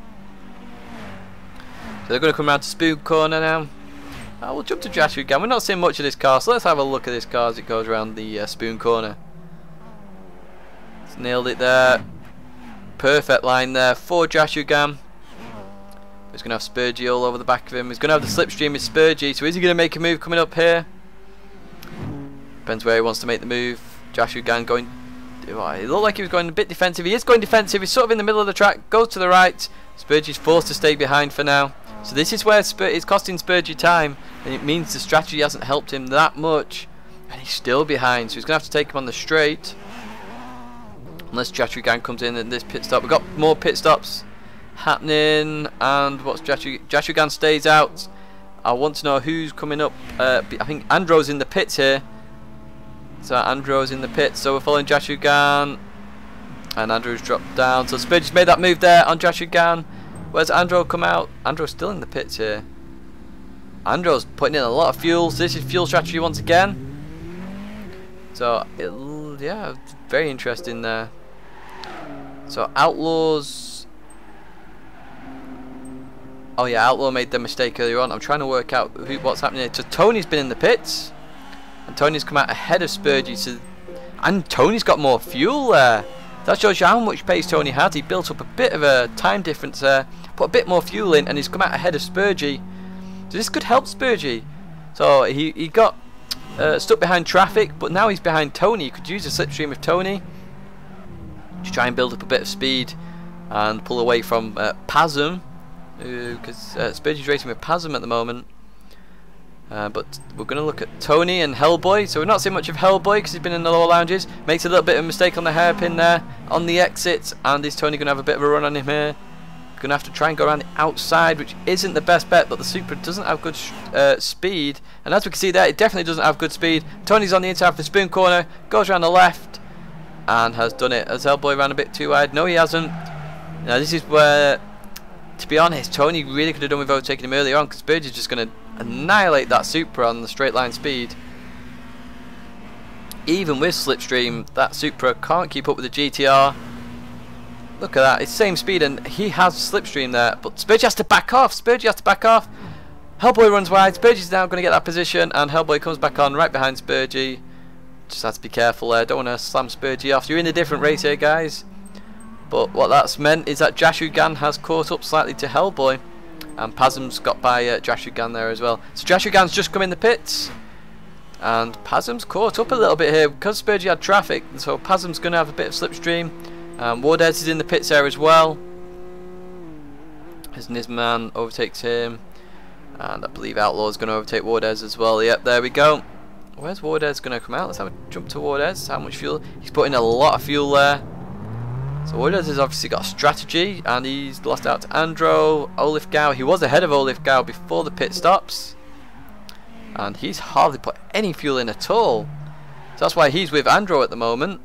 So they're going to come around to Spoon Corner now. We'll jump to Jashu Gan. We're not seeing much of this car, so let's have a look at this car as it goes around the Spoon Corner. It's nailed it there. Perfect line there for Jashu Gan. He's going to have Spurgey all over the back of him. He's going to have the slipstream with Spurgey. So is he going to make a move coming up here? Depends where he wants to make the move. Jashu Gan going... It looked like he was going a bit defensive. He is going defensive. He's sort of in the middle of the track. Goes to the right. Spurgey's forced to stay behind for now. So this is where it's costing Spurgey time. And it means the strategy hasn't helped him that much. And he's still behind. So he's going to have to take him on the straight. Unless Jashu Gan comes in at this pit stop. We've got more pit stops happening, and what's Jashu Gan stays out. I want to know who's coming up. I think Andro's in the pits here. So Andro's in the pits, so we're following Jashu Gan, and Andrew's dropped down. So Spurgey's made that move there on Jashu Gan. Where's Andro come out? Andro's still in the pits here. Andro's putting in a lot of fuel, so this is fuel strategy once again. So yeah, very interesting there. So Outlaws. Oh yeah, Outlaw made the mistake earlier on. I'm trying to work out what's happening here. So Tony's been in the pits, and Tony's come out ahead of Spurgey. So, and Tony's got more fuel there. That shows you how much pace Tony had. He built up a bit of a time difference there, put a bit more fuel in, and he's come out ahead of Spurgey. So this could help Spurgey. So he got stuck behind traffic, but now he's behind Tony. He could use a slipstream with Tony to try and build up a bit of speed and pull away from Pasm. Because Spurgey's racing with Pasm at the moment. But we're going to look at Tony and Hellboy. So we're not seeing much of Hellboy because he's been in the lower lounges. Makes a little bit of a mistake on the hairpin there on the exit. And is Tony going to have a bit of a run on him here? Going to have to try and go around the outside, which isn't the best bet. But the Supra doesn't have good speed. And as we can see there, it definitely doesn't have good speed. Tony's on the inside for the spoon corner. Goes around the left. And has done it. Has Hellboy ran a bit too wide? No, he hasn't. Now this is where, to be honest, Tony really could have done with overtaking him earlier on, because Spurge is just going to annihilate that Supra on the straight line speed. Even with slipstream, that Supra can't keep up with the GTR. Look at that, it's same speed, and he has slipstream there, but Spurge has to back off. Spurge has to back off. Hellboy runs wide. Spurge is now going to get that position, and Hellboy comes back on right behind Spurge. Just have to be careful there. Don't want to slam Spurge off. You're in a different race here, guys. But what that's meant is that Jashugan has caught up slightly to Hellboy, and Pasm's got by Jashugan there as well. So Jashugan's just come in the pits, and Pasm's caught up a little bit here because Spurge had traffic. So Pasm's going to have a bit of slipstream. Wardez is in the pits there as well. As Nisman overtakes him, and I believe Outlaw's going to overtake Wardez as well. Yep, there we go. Where's Wardez going to come out? Let's have a jump to Wardez. How much fuel? He's putting a lot of fuel there. So Wardez has obviously got a strategy, and he's lost out to Andro, Olifgau. He was ahead of Olifgau before the pit stops, and he's hardly put any fuel in at all. So that's why he's with Andro at the moment.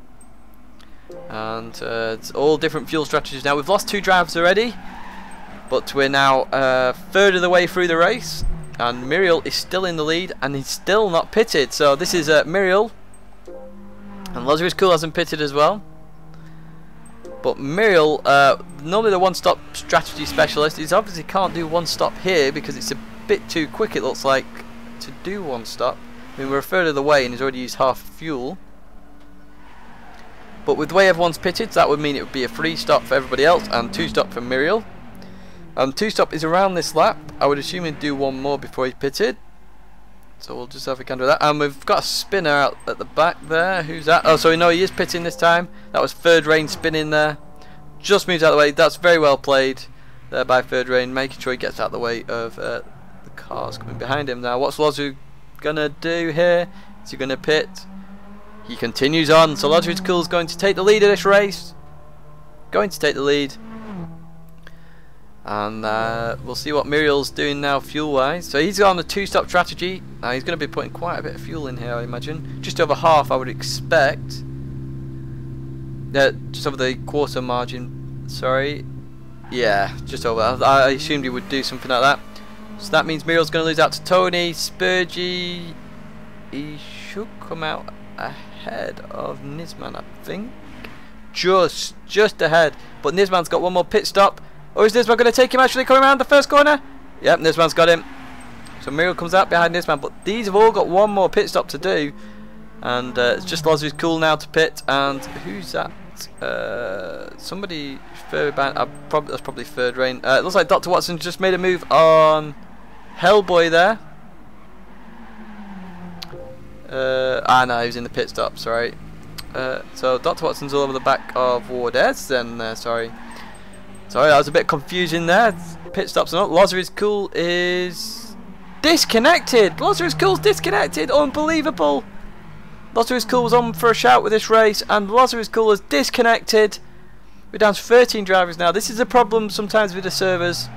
And it's all different fuel strategies now. We've lost 2 drivers already, but we're now third of the way through the race. And Muriel is still in the lead, and he's still not pitted. So this is Muriel, and Lazarus Cool hasn't pitted as well. But Muriel, normally the one-stop strategy specialist, he obviously can't do one stop here because it's a bit too quick, it looks like, to do one stop. I mean, we're a third of the way, and he's already used half fuel. But with the way everyone's pitted, that would mean it would be a 3 stop for everybody else and 2 stop for Muriel. 2 stop is around this lap. I would assume he'd do one more before he pitted. So we'll just have a gander at that. And we've got a spinner out at the back there. Who's that? Oh, so we know he is pitting this time. That was Third Rain spinning there. Just moves out of the way. That's very well played there by Third Rain, making sure he gets out of the way of the cars coming behind him. Now, what's Lozu gonna do here? Is he gonna pit? He continues on. So Lozu's Cool's going to take the lead of this race. Going to take the lead. And we'll see what Muriel's doing now fuel wise. So he's on the 2-stop strategy. Now he's going to be putting quite a bit of fuel in here, I imagine. Just over half, I would expect. Just over the quarter margin. Sorry. Yeah, just over. I assumed he would do something like that. So that means Muriel's going to lose out to Tony. Spurgey, he should come out ahead of Nisman, I think. Just ahead. But Nisman's got one more pit stop. Or is Nisman going to take him actually coming around the first corner? Yep, Nisman's got him. So Muriel comes out behind Nisman, but these have all got one more pit stop to do. And it's just Lozu's Cool now to pit. And who's that? Somebody further behind. That's probably Third Rain. It looks like Dr. Watson just made a move on Hellboy there. No, he was in the pit stop, sorry. So Dr. Watson's all over the back of Wardez then, sorry. Sorry, that was a bit confusing there. Pit stops and all. Lazarus Cool is disconnected. Lazarus Cool's disconnected. Unbelievable. Lazarus Cool was on for a shout with this race, and Lazarus Cool is disconnected. We're down to 13 drivers now. This is a problem sometimes with the servers.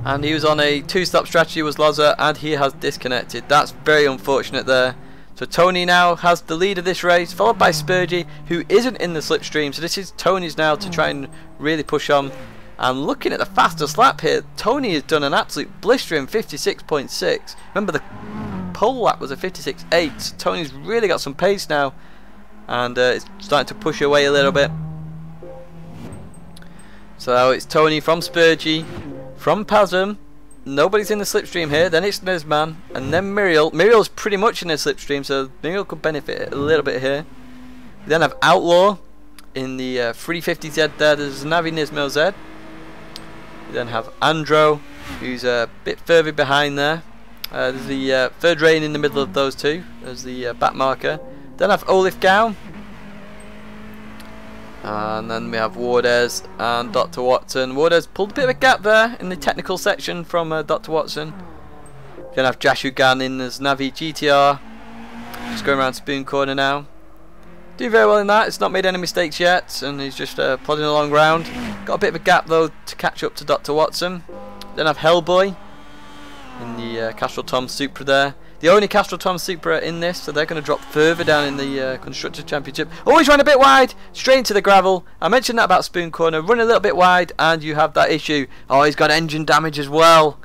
And he was on a 2-stop strategy, was Lazar, and he has disconnected. That's very unfortunate there. So Tony now has the lead of this race, followed by Spurgey, who isn't in the slipstream. So this is Tony's now to try and really push on. And looking at the fastest lap here, Tony has done an absolute blistering 56.6. Remember, the pole lap was a 56.8. So Tony's really got some pace now, and it's starting to push away a little bit. So it's Tony from Spurgey, from Pasm. Nobody's in the slipstream here. Then it's Nisman, and then Muriel. Muriel's pretty much in the slipstream, so Muriel could benefit a little bit here. We then have Outlaw in the 350Z there. There's Navi Nismo Z. We then have Andro, who's a bit further behind there. There's the Third Rain in the middle of those two as the back marker. Then I have Olifgau. And then we have Wardez and Dr. Watson. Wardez pulled a bit of a gap there in the technical section from Dr. Watson. Gonna have Jashu Gan in as Navi GTR. Just going around Spoon Corner now. Doing very well in that. It's not made any mistakes yet, and he's just plodding along round. Got a bit of a gap though to catch up to Dr. Watson. Then have Hellboy in the Castrol Tom Supra there. The only Castrol Tom Supra in this, so they're going to drop further down in the Constructors' Championship. Oh, he's run a bit wide, straight into the gravel. I mentioned that about Spoon Corner. Run a little bit wide, and you have that issue. Oh, he's got engine damage as well.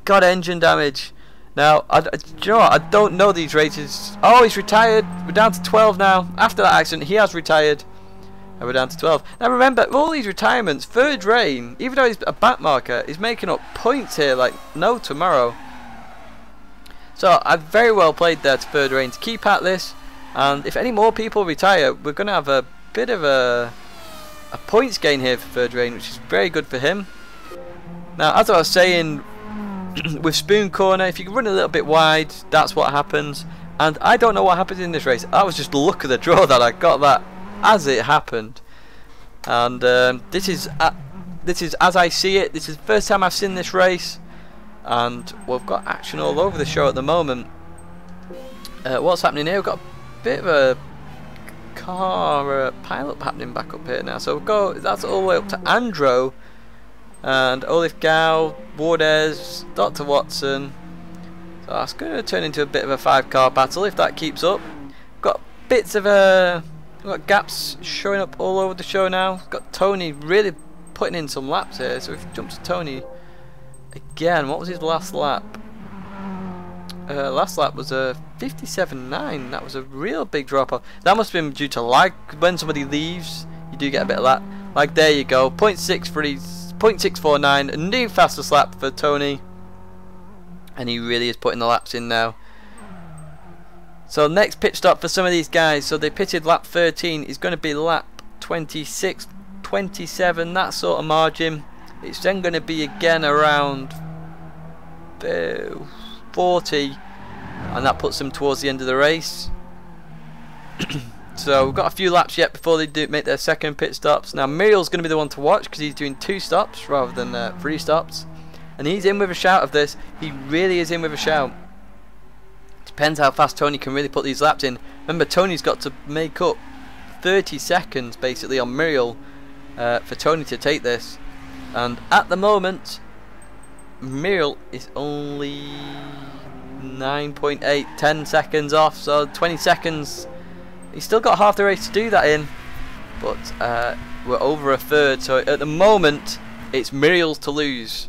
Got engine damage. Now, do you know what? I don't know these races. Oh, he's retired. We're down to 12 now. After that accident, he has retired. And we're down to 12. Now, remember, all these retirements, third reign, even though he's a back marker, he's making up points here like no tomorrow. So, I've very well played there to third reign to keep at this. And if any more people retire, we're going to have a bit of a points gain here for third reign, which is very good for him. Now, as I was saying, with Spoon Corner, if you can run a little bit wide, that's what happens. And I don't know what happens in this race. That was just the luck of the draw that I got that as it happened. And this is as I see it. This is the first time I've seen this race, and we've got action all over the show at the moment. What's happening here? We've got a bit of a car pile-up happening back up here now. So we'll go. That's all the way up to Andro. And Olif Gao, Wardez, Dr. Watson. So that's going to turn into a bit of a 5-car battle if that keeps up. Got bits of we've got gaps showing up all over the show now. We've got Tony really putting in some laps here. So if we jump to Tony again, what was his last lap? Last lap was a 57.9. That was a real big drop off. That must have been due to lag. When somebody leaves, you do get a bit of lag. Like there you go, 0.649, a new fastest lap for Tony, and he really is putting the laps in now. So next pit stop for some of these guys, so they pitted lap 13, is going to be lap 26, 27, that sort of margin. It's then going to be again around 40, and that puts them towards the end of the race. So we've got a few laps yet before they do make their second pit stops. Now Muriel's going to be the one to watch because he's doing 2 stops rather than 3 stops. And he's in with a shout of this. He really is in with a shout. Depends how fast Tony can really put these laps in. Remember, Tony's got to make up 30 seconds basically on Muriel for Tony to take this. And at the moment, Muriel is only 9.8, 10 seconds off. So 20 seconds. He's still got half the race to do that in, but we're over a third. So at the moment, it's Muriel's to lose.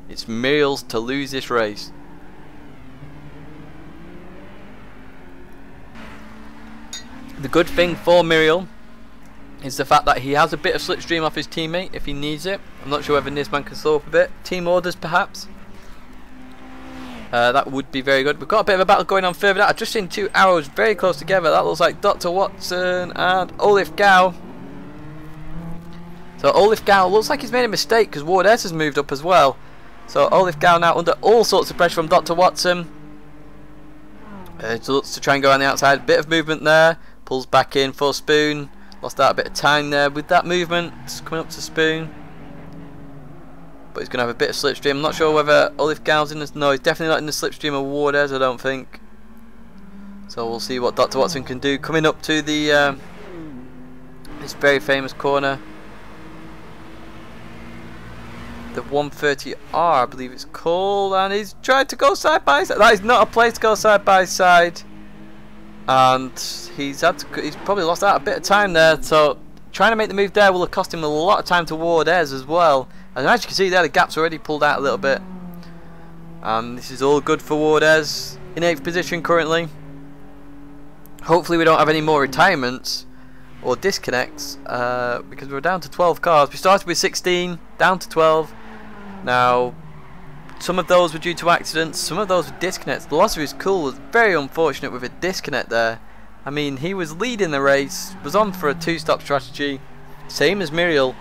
It's Muriel's to lose this race. The good thing for Muriel is the fact that he has a bit of slipstream off his teammate if he needs it. I'm not sure whether Nisman can slow up a bit. Team orders perhaps. That would be very good. We've got a bit of a battle going on further down. I've just seen 2 arrows very close together. That looks like Dr. Watson and Olif Gao. So Olif Gao looks like he's made a mistake because Wardez has moved up as well. So Olif Gao now under all sorts of pressure from Dr. Watson. Looks to try and go on the outside. Bit of movement there. Pulls back in for Spoon. Lost out a bit of time there with that movement. Coming up to Spoon. But he's going to have a bit of slipstream. I'm not sure whether Olif Gao's in this. No, he's definitely not in the slipstream of Wardez, I don't think. So we'll see what Dr. Watson can do. Coming up to the this very famous corner. The 130R, I believe it's called. And he's tried to go side by side. That is not a place to go side by side. And he's probably lost out a bit of time there. So trying to make the move there will have cost him a lot of time to Wardez as well. And as you can see there, the gap's already pulled out a little bit. And this is all good for Wardez in 8th position currently. Hopefully we don't have any more retirements or disconnects because we're down to 12 cars. We started with 16, down to 12. Now, some of those were due to accidents, some of those were disconnects. The loss of his cool was very unfortunate with a disconnect there. I mean, he was leading the race, was on for a 2-stop strategy, same as Muriel.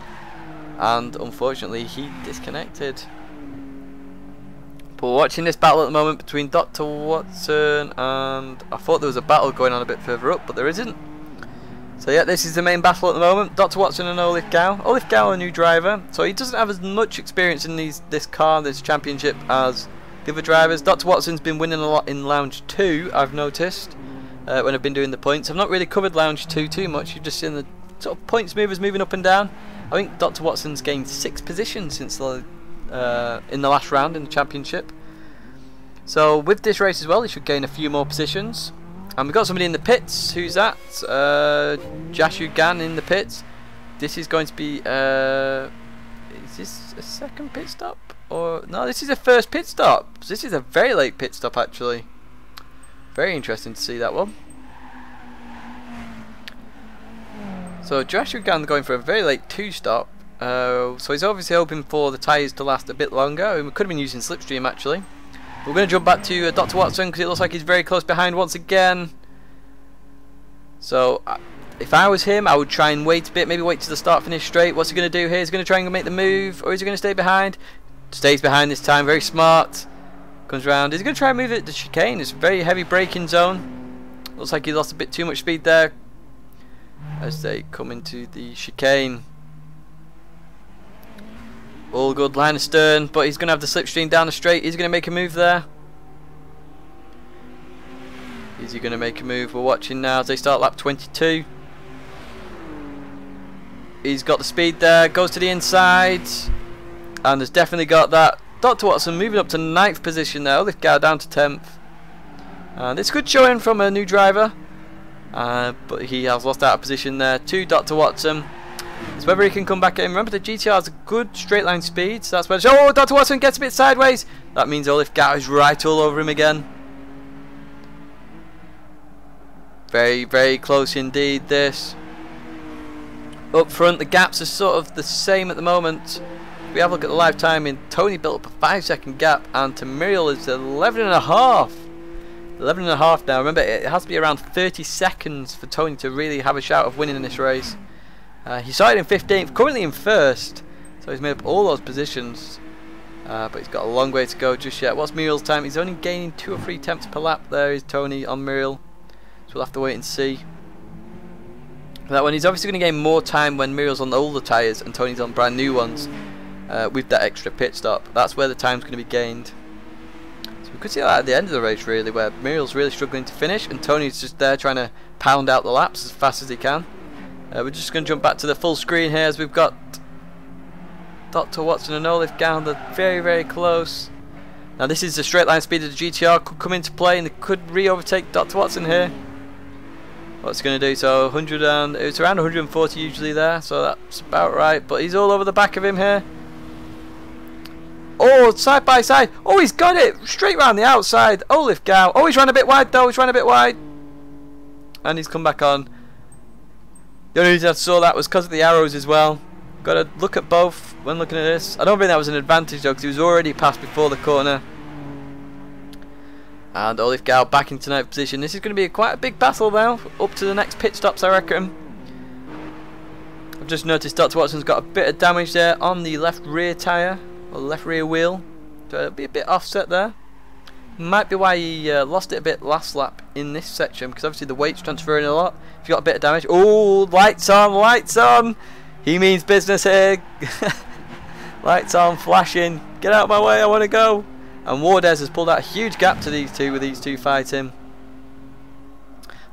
And unfortunately he disconnected. But we're watching this battle at the moment between Dr. Watson and I thought there was a battle going on a bit further up, but there isn't. So yeah, this is the main battle at the moment. Dr. Watson and Olif Gao. Olif Gao, a new driver, so he doesn't have as much experience in this championship as the other drivers. Dr. Watson's been winning a lot in Lounge 2, I've noticed, when I've been doing the points. I've not really covered Lounge 2 too much. You've just seen the sort of points movers moving up and down. I think Dr. Watson's gained 6 positions since the, in the last round in the championship. So with this race as well, he should gain a few more positions. And we've got somebody in the pits. Who's that? Jashu Gan in the pits. This is going to be... is this a second pit stop? Or no, this is a first pit stop. This is a very late pit stop actually. Very interesting to see that one. So Jashu Gan going for a very late 2 stop. So he's obviously hoping for the tyres to last a bit longer. We could have been using slipstream actually. We're going to jump back to Dr. Watson because it looks like he's very close behind once again. So if I was him, I would try and wait a bit, maybe wait to the start finish straight. What's he going to do here? He's going to try and make the move, or is he going to stay behind? Stays behind this time, very smart. Comes around. Is he going to try and move it to chicane? It's a very heavy braking zone. Looks like he lost a bit too much speed there as they come into the chicane. All good, line astern, but he's going to have the slipstream down the straight. He's going to make a move there. Is he going to make a move? We're watching now as they start lap 22. He's got the speed there, goes to the inside, and has definitely got that. Dr. Watson moving up to 9th position now, this guy down to 10th. And it's good showing from a new driver, but he has lost out of position there to Dr. Watson. It's whether he can come back in. Remember, the GTR has a good straight line speed, so that's where. Oh, Dr. Watson gets a bit sideways. That means Olif Gao is right all over him again. Very, very close indeed. This up front, the gaps are sort of the same at the moment. If we have a look at the live timing, Tony built up a 5-second gap, and to Muriel is 11.5. 11.5 now. Remember, it has to be around 30 seconds for Tony to really have a shout of winning in this race. He started in 15th, currently in 1st, so he's made up all those positions, but he's got a long way to go just yet. What's Muriel's time? He's only gaining 2 or 3 tenths per lap. There is Tony on Muriel, so we'll have to wait and see. That one, he's obviously going to gain more time when Muriel's on the older tyres and Tony's on brand new ones, with that extra pit stop. That's where the time's going to be gained. So we could see that at the end of the race really, where Muriel's really struggling to finish and Tony's just there trying to pound out the laps as fast as he can. We're just going to jump back to the full screen here as we've got Dr. Watson and Olif Gao. They're very, very close. Now this is the straight line speed of the GTR, could come into play and they could re-overtake Dr. Watson here. What's he going to do? So 100 and it's around 140 usually there, so that's about right. But he's all over the back of him here. Oh, side by side. Oh, he's got it straight round the outside. Olif Gao. Oh, he's ran a bit wide though. He's ran a bit wide, and he's come back on. The only reason I saw that was because of the arrows as well. Got to look at both when looking at this. I don't think that was an advantage though, because he was already passed before the corner. And Olif Gao back into 9th position. This is going to be quite a big battle now, up to the next pit stops I reckon. I've just noticed Dr. Watson's got a bit of damage there on the left rear tyre, or left rear wheel. So it'll be a bit offset there. Might be why he lost it a bit last lap in this section, because obviously the weight's transferring a lot. If you got a bit of damage, oh, lights on, lights on. He means business here. Lights on, flashing. Get out of my way, I want to go. And Wardez has pulled out a huge gap to these two, with these two fighting.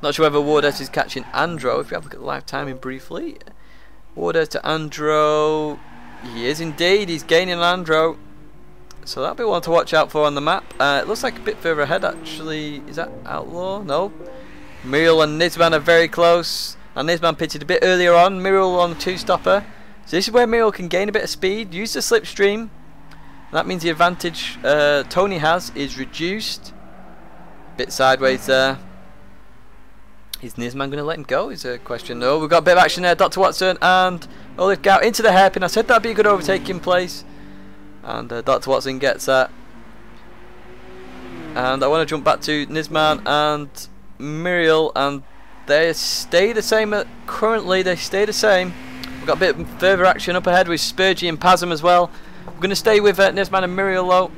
Not sure whether Wardez is catching Andro. If you have a look at the live timing briefly, Wardez to Andro. He is indeed. He's gaining Andro. So that'll be one to watch out for on the map. It looks like a bit further ahead actually. Is that Outlaw? No. Muriel and Nisman are very close. And Nisman pitted a bit earlier on. Muriel on the 2-stopper. So this is where Muriel can gain a bit of speed. Use the slipstream. That means the advantage Tony has is reduced. Bit sideways there. Is Nisman going to let him go? Is a question. No, we've got a bit of action there. Dr. Watson and Olif Gao into the hairpin. I said that'd be a good overtaking place. And Dr. Watson gets that. And I want to jump back to Nisman and Muriel, and they stay the same. Currently, they stay the same. We've got a bit further action up ahead with Spurgey and Pasm as well. We're going to stay with Nisman and Muriel though,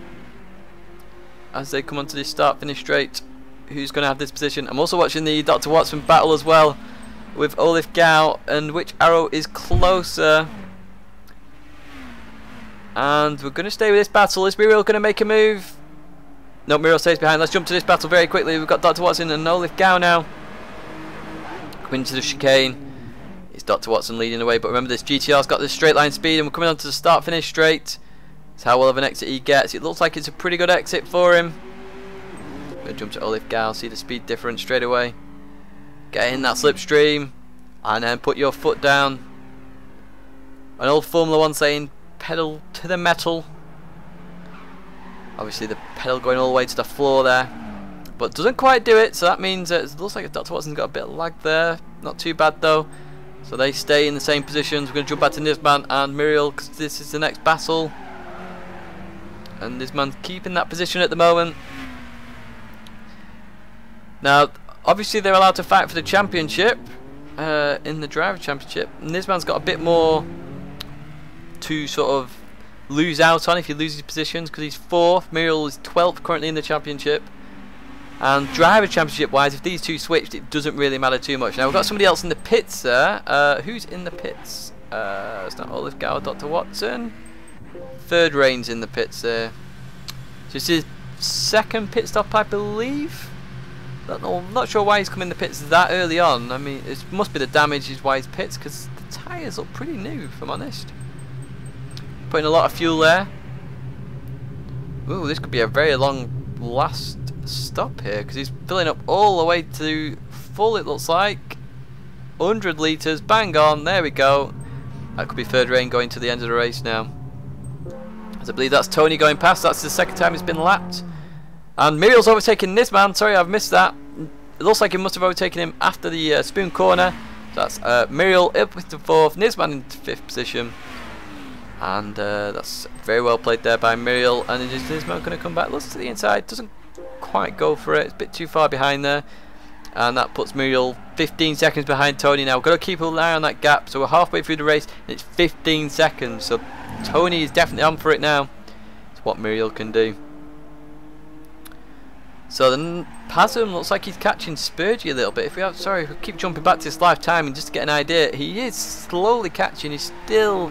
as they come onto this start-finish straight. Who's going to have this position? I'm also watching the Dr. Watson battle as well with Olif Gao, and which arrow is closer. And we're going to stay with this battle. Is Muriel going to make a move? No, Muriel stays behind. Let's jump to this battle very quickly. We've got Dr. Watson and Olif Gao now. Coming into the chicane. It's Dr. Watson leading the way, but remember this GTR's got this straight line speed, and we're coming on to the start finish straight. That's how well of an exit he gets. It looks like it's a pretty good exit for him. I'm going to jump to Olif Gao, see the speed difference straight away. Get in that slipstream, and then put your foot down. An old Formula 1 saying, pedal to the metal. Obviously the pedal going all the way to the floor there, but doesn't quite do it, so that means it looks like Dr. Watson's got a bit of lag there. Not too bad though. So they stay in the same positions. We're going to jump back to Nisman and Muriel, because this is the next battle. And Nisman's keeping that position at the moment. Now, obviously they're allowed to fight for the championship, in the driver championship. Nisman's got a bit more to sort of lose out on if he loses positions, because he's 4th, Muriel is 12th currently in the championship. And driver championship wise, if these two switched, it doesn't really matter too much. Now we've got somebody else in the pits there. Who's in the pits? It's not Olif Gao, Dr. Watson. Third Reign's in the pits there. So it's his 2nd pit stop, I believe. I'm not sure why he's come in the pits that early on. I mean, it must be the damage is why he's pits, because the tyres look pretty new, if I'm honest. Putting a lot of fuel there. Ooh, this could be a very long last stop here, because he's filling up all the way to full, it looks like. 100 litres, bang on, there we go. That could be Third Reign going to the end of the race now. As I believe that's Tony going past, that's the 2nd time he's been lapped. And Muriel's overtaken Nisman, sorry I've missed that. It looks like he must have overtaken him after the spoon corner. So that's Muriel up with the 4th, Nisman in 5th position. And that's very well played there by Muriel. And is Nisman going to come back? Looks to the inside, doesn't quite go for it, it's a bit too far behind there. And that puts Muriel 15 seconds behind Tony now. We've got to keep an eye on that gap. So we're halfway through the race and it's 15 seconds. So Tony is definitely on for it now. It's what Muriel can do. So then Pazum looks like he's catching Spurgey a little bit. If we have, sorry, we keep jumping back to this live timing just to get an idea. He is slowly catching. He's still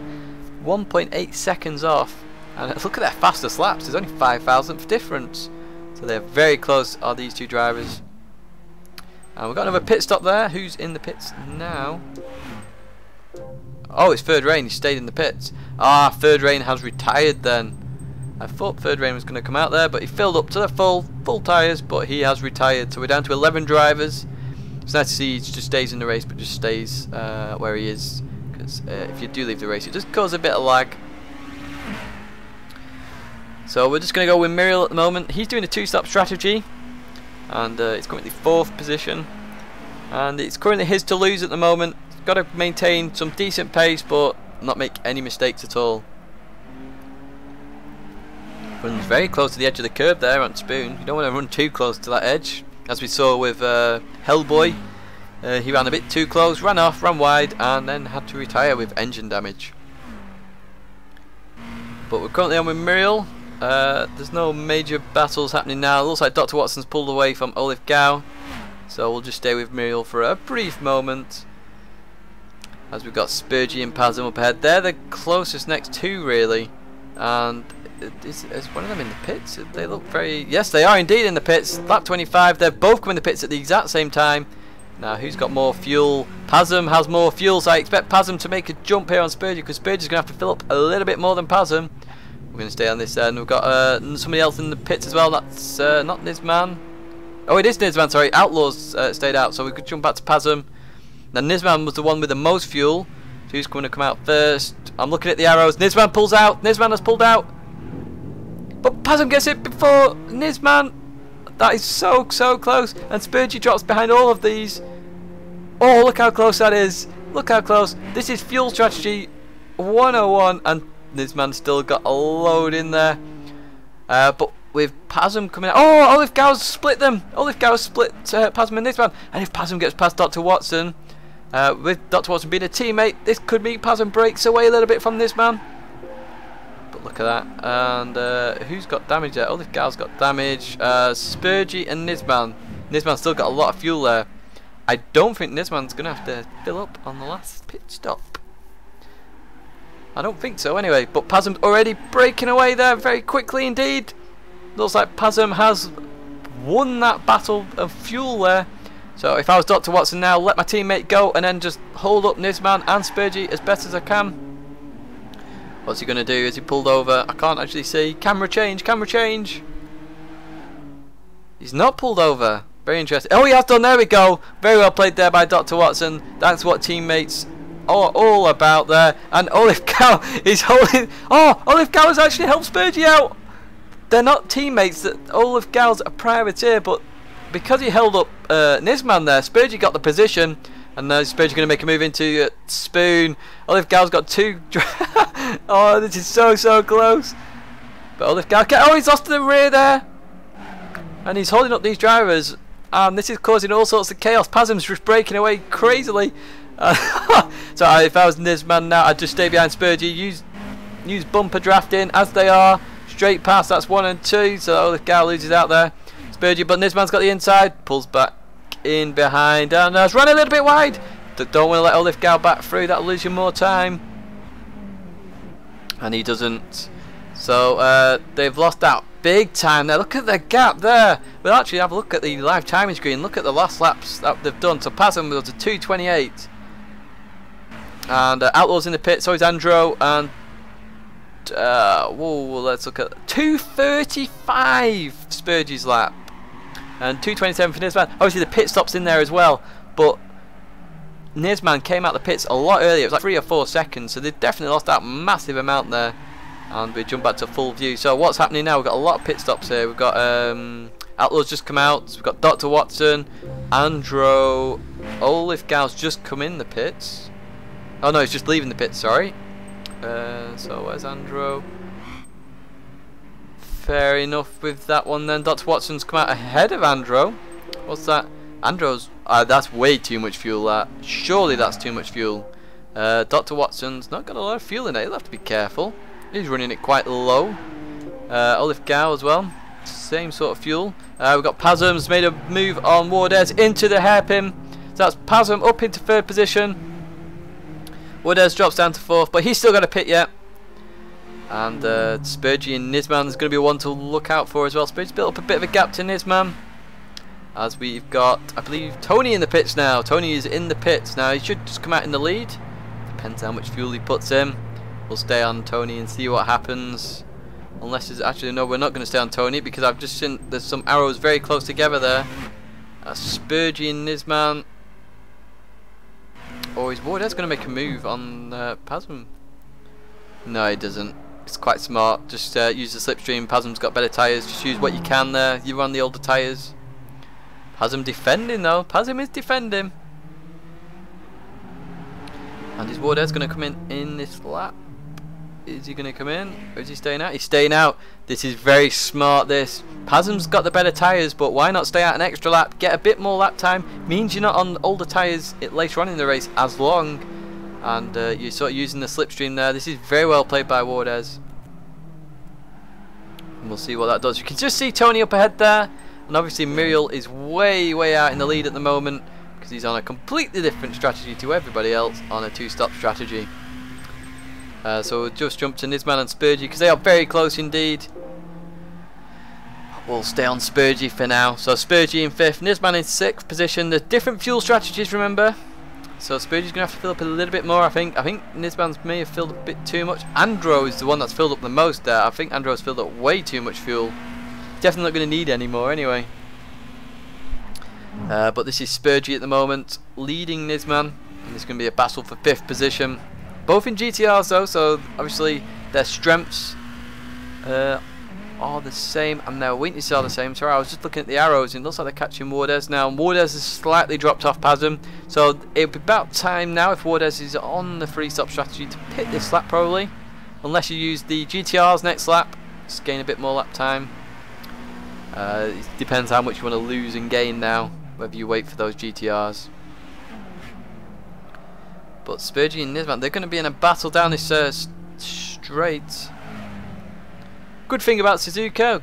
1.8 seconds off. And look at their fastest laps. There's only 5,000th difference. So they're very close, are these two drivers. And we've got another pit stop there. Who's in the pits now? Oh, it's Third Reign. He stayed in the pits. Ah, Third Reign has retired then. I thought Third Reign was going to come out there, but he filled up to the full tyres, but he has retired. So we're down to 11 drivers. It's nice to see he just stays in the race, but just stays where he is. Because if you do leave the race, it just causes a bit of lag. So we're just going to go with Muriel at the moment. He's doing a 2-stop strategy. And it's currently 4th position. And it's currently his to lose at the moment. He's got to maintain some decent pace, but not make any mistakes at all. Runs very close to the edge of the curb there on Spoon. You don't want to run too close to that edge. As we saw with Hellboy. He ran a bit too close, ran off, ran wide, and then had to retire with engine damage. But we're currently on with Muriel. There's no major battles happening now. It looks like Dr. Watson's pulled away from Olif Gao. So we'll just stay with Muriel for a brief moment. As we've got Spurgey and Pazum up ahead. They're the closest next two really. And is one of them in the pits? They look very... Yes, they are indeed in the pits. Lap 25. They're both coming in the pits at the exact same time. Now, who's got more fuel? Pazum has more fuel, so I expect Pazum to make a jump here on Spurgey, because Spurgey's going to have to fill up a little bit more than Pazum. We're going to stay on this end. We've got somebody else in the pits as well. That's not Nisman. Oh, it is Nisman, sorry. Outlaws stayed out, so we could jump back to Pazum. Now, Nisman was the one with the most fuel. So who's going to come out first? I'm looking at the arrows. Nisman pulls out. Nisman has pulled out. But Pazum gets it before Nisman. That is so close. And Spurgey drops behind all of these. Oh, look how close that is. Look how close. This is fuel strategy 101. And Nisman still got a load in there. But with Pazum coming out. Oh, Olif Gao's split them. Olif Gao's split Pazum and Nisman. And if Pazum gets past Dr. Watson, with Dr. Watson being a teammate, this could mean Pazum breaks away a little bit from Nisman. But look at that. And who's got damage there? Olif Gao's got damage. Spurgey and Nisman. Nisman's still got a lot of fuel there. I don't think Nisman's going to have to fill up on the last pit stop. I don't think so anyway. But Pazum's already breaking away there very quickly indeed. Looks like Pazum has won that battle of fuel there. So if I was Dr. Watson now, let my teammate go and then just hold up Nisman and Spurgey as best as I can. What's he going to do? Is he pulled over? I can't actually see. Camera change, camera change. He's not pulled over. Very interesting. Oh, he has done. There we go. Very well played there by Dr. Watson. That's what teammates are all about there. And Olive Cow is holding. Oh, Olive Cow has actually helped Spurgey out. They're not teammates. That Olive Cow's a privateer, but because he held up Nisman there, Spurgey got the position. And now Spurgey going to make a move into Spoon. Olive Cow's got 2. Oh, this is so close. But Olive Cow. Oh, he's lost to the rear there. And he's holding up these drivers. This is causing all sorts of chaos. Pazum's just breaking away crazily. So if I was Nisman now, I'd just stay behind Spurgey. Use bumper drafting as they are. Straight past, that's 1 and 2. So Olive Cow loses out there. Spurgey, but Nisman's got the inside. Pulls back in behind. And has run a little bit wide. Don't want to let Olive Cow back through. That'll lose you more time. And he doesn't. So they've lost out big time there. Look at the gap there. We'll actually have a look at the live timing screen. Look at the last laps that they've done. So Pazum was a 2:28. And Outlaw's in the pit. So is Andro. And whoa, let's look at 2:35 Spurgey's lap. And 2:27 for Nisman. Obviously the pit stop's in there as well. But Nisman came out the pits a lot earlier. It was like 3 or 4 seconds. So they've definitely lost that massive amount there. And we jump back to full view. So what's happening now? We've got a lot of pit stops here. We've got Outlaw's just come out. We've got Dr. Watson, Andro, Olive Cow's just come in the pits. Oh no, he's just leaving the pits, sorry. So where's Andro? Fair enough with that one then. Dr. Watson's come out ahead of Andro. What's that? Andro's... that's way too much fuel, that. Surely that's too much fuel. Dr. Watson's not got a lot of fuel in it. He'll have to be careful. He's running it quite low. Olive Cow as well. Same sort of fuel. We've got Pazum's made a move on Wardez into the hairpin. So that's Pazum up into 3rd position. Wardez drops down to 4th, but he's still got a pit yet. And Spurgey and Nisman is going to be one to look out for as well. Spurgey's built up a bit of a gap to Nisman. As we've got, I believe, Tony in the pits now. Tony is in the pits now. He should just come out in the lead. Depends how much fuel he puts in. We'll stay on Tony and see what happens. Unless there's actually, no, we're not going to stay on Tony because I've just seen there's some arrows very close together there. Spurgey and Nisman. Oh, is Wardez going to make a move on Pazum? No, he doesn't. It's quite smart. Just use the slipstream. Pazum's got better tyres. Just use what you can there. You run the older tyres. Pazum defending though. Pazum is defending. And is Wardez going to come in this lap? Is he going to come in? Or is he staying out? He's staying out. This is very smart, this. Pazum's got the better tyres, but why not stay out an extra lap? Get a bit more lap time. Means you're not on older tyres later on in the race as long. And you're sort of using the slipstream there. This is very well played by Wardez. And we'll see what that does. You can just see Tony up ahead there. And obviously Muriel is way out in the lead at the moment. Because he's on a completely different strategy to everybody else on a 2-stop strategy. So we'll just jump to Nisman and Spurgey because they are very close indeed. We'll stay on Spurgey for now. So Spurgey in 5th, Nisman in 6th position. There's different fuel strategies, remember. So Spurgey's going to have to fill up a little bit more, I think. I think Nisman's may have filled up a bit too much. Andro is the one that's filled up the most there. I think Andro's filled up way too much fuel. Definitely not going to need any more anyway. But this is Spurgey at the moment, leading Nisman. And it's going to be a battle for 5th position. Both in GTRs though, so obviously their strengths are the same and their weaknesses are the same. Sorry, I was just looking at the arrows and it looks like they're catching Wardez now. And Wardez has slightly dropped off Pazum, so it'll be about time now if Wardez is on the 3-stop strategy to pit this lap probably. Unless you use the GTRs next lap, just gain a bit more lap time. It depends how much you want to lose and gain now, whether you wait for those GTRs. But Spurgey and Nisman, they're going to be in a battle down this straight. Good thing about Suzuka,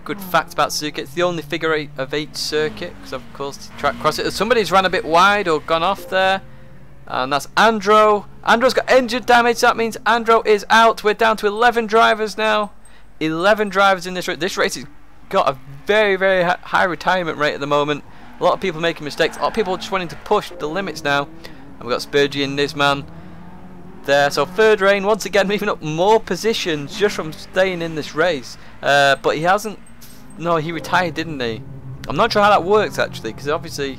good fact about Suzuka, it's the only figure 8 circuit, because of course track cross it. Somebody's ran a bit wide or gone off there, and that's Andro. Andro's got engine damage, that means Andro is out. We're down to 11 drivers now. 11 drivers in this race. This race is got a very, very high retirement rate at the moment. A lot of people making mistakes. A lot of people just wanting to push the limits now. And we've got Spurgey and Nisman there. So third reign, once again, moving up more positions just from staying in this race. But he hasn't... No, he retired, didn't he? I'm not sure how that works, actually, because obviously...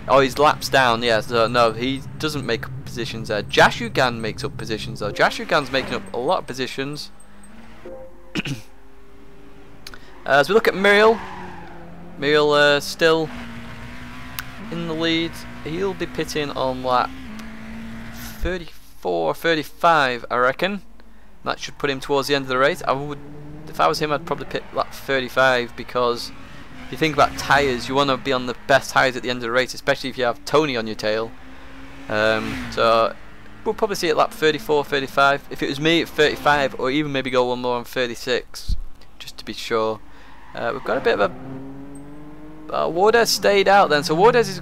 Oh, he's laps down, yeah. So, no, he doesn't make up positions there. Jashugan makes up positions, though. Jashugan's making up a lot of positions. As we look at Muriel still in the lead. He'll be pitting on lap 34, 35, I reckon. That should put him towards the end of the race. If I was him, I'd probably pit lap 35, because if you think about tyres, you want to be on the best tyres at the end of the race, especially if you have Tony on your tail. So we'll probably see it lap 34, 35. If it was me, at 35, or even maybe go one more on 36, just to be sure. We've got a bit of a... Wardez stayed out then, so Wardez is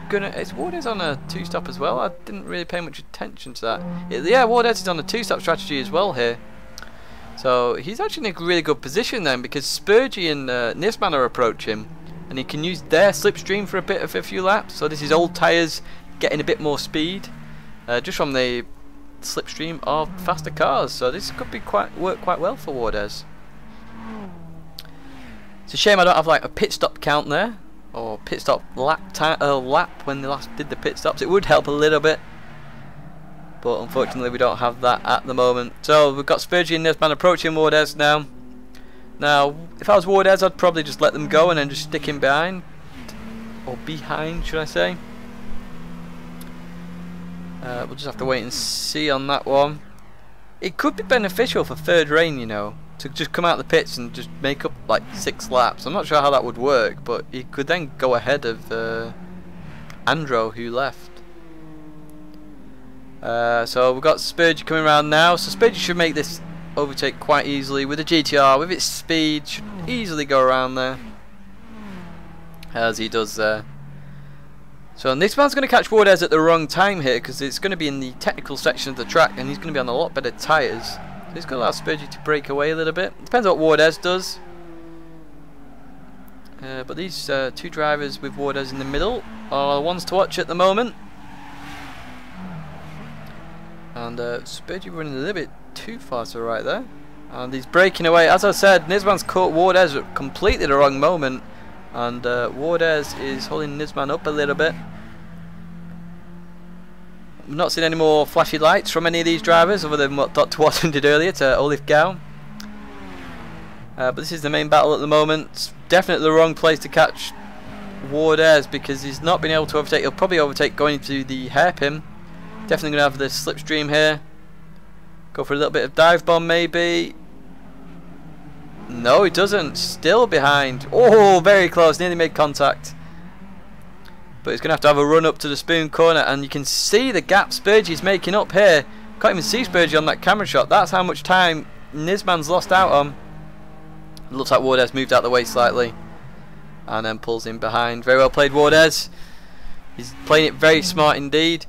gonna... Is Wardez on a two-stop as well? I didn't really pay much attention to that. Yeah, Wardez is on a two-stop strategy as well here. So he's actually in a really good position then, because Spurgey and Nisman are approaching him, and he can use their slipstream for a few laps. So this is old tyres getting a bit more speed, just from the slipstream of faster cars. So this could be work quite well for Wardez. It's a shame I don't have like a pit stop count there, or pit stop lap when they last did the pit stops. It would help a little bit, but unfortunately we don't have that at the moment. So we've got Spurgey and Nisman approaching Wardez now. Now, if I was Wardez, I'd probably just let them go and then just stick him behind, or behind, should I say? We'll just have to wait and see on that one. It could be beneficial for third reign, you know, to just come out the pits and just make up like 6 laps. I'm not sure how that would work, but he could then go ahead of Andro, who left. So we've got Spurgey coming around now. So Spurgey should make this overtake quite easily with the GTR. With its speed, should easily go around there, as he does there. So this man's going to catch Wardez at the wrong time here, because it's going to be in the technical section of the track, and he's going to be on a lot better tyres. So he's going to allow Spurgey to break away a little bit. Depends on what Wardez does. But these two drivers with Wardez in the middle are the ones to watch at the moment. And Spurgey running a little bit too fast to the right there. And he's breaking away. As I said, Nisman's caught Wardez at completely the wrong moment. And Wardez is holding Nisman up a little bit. We've not seen any more flashy lights from any of these drivers, other than what Dr. Watson did earlier to Olif Gao. But this is the main battle at the moment. It's definitely the wrong place to catch Wardez, because he's not been able to overtake. He'll probably overtake going into the hairpin. Definitely going to have the slipstream here. Go for a little bit of dive bomb maybe. No, he doesn't. Still behind. Oh, very close. Nearly made contact. But he's going to have a run up to the spoon corner. And you can see the gap Spurgey's making up here. Can't even see Spurgey on that camera shot. That's how much time Nisman's lost out on. It looks like Wardez moved out the way slightly. And then pulls in behind. Very well played, Wardez. He's playing it very smart indeed.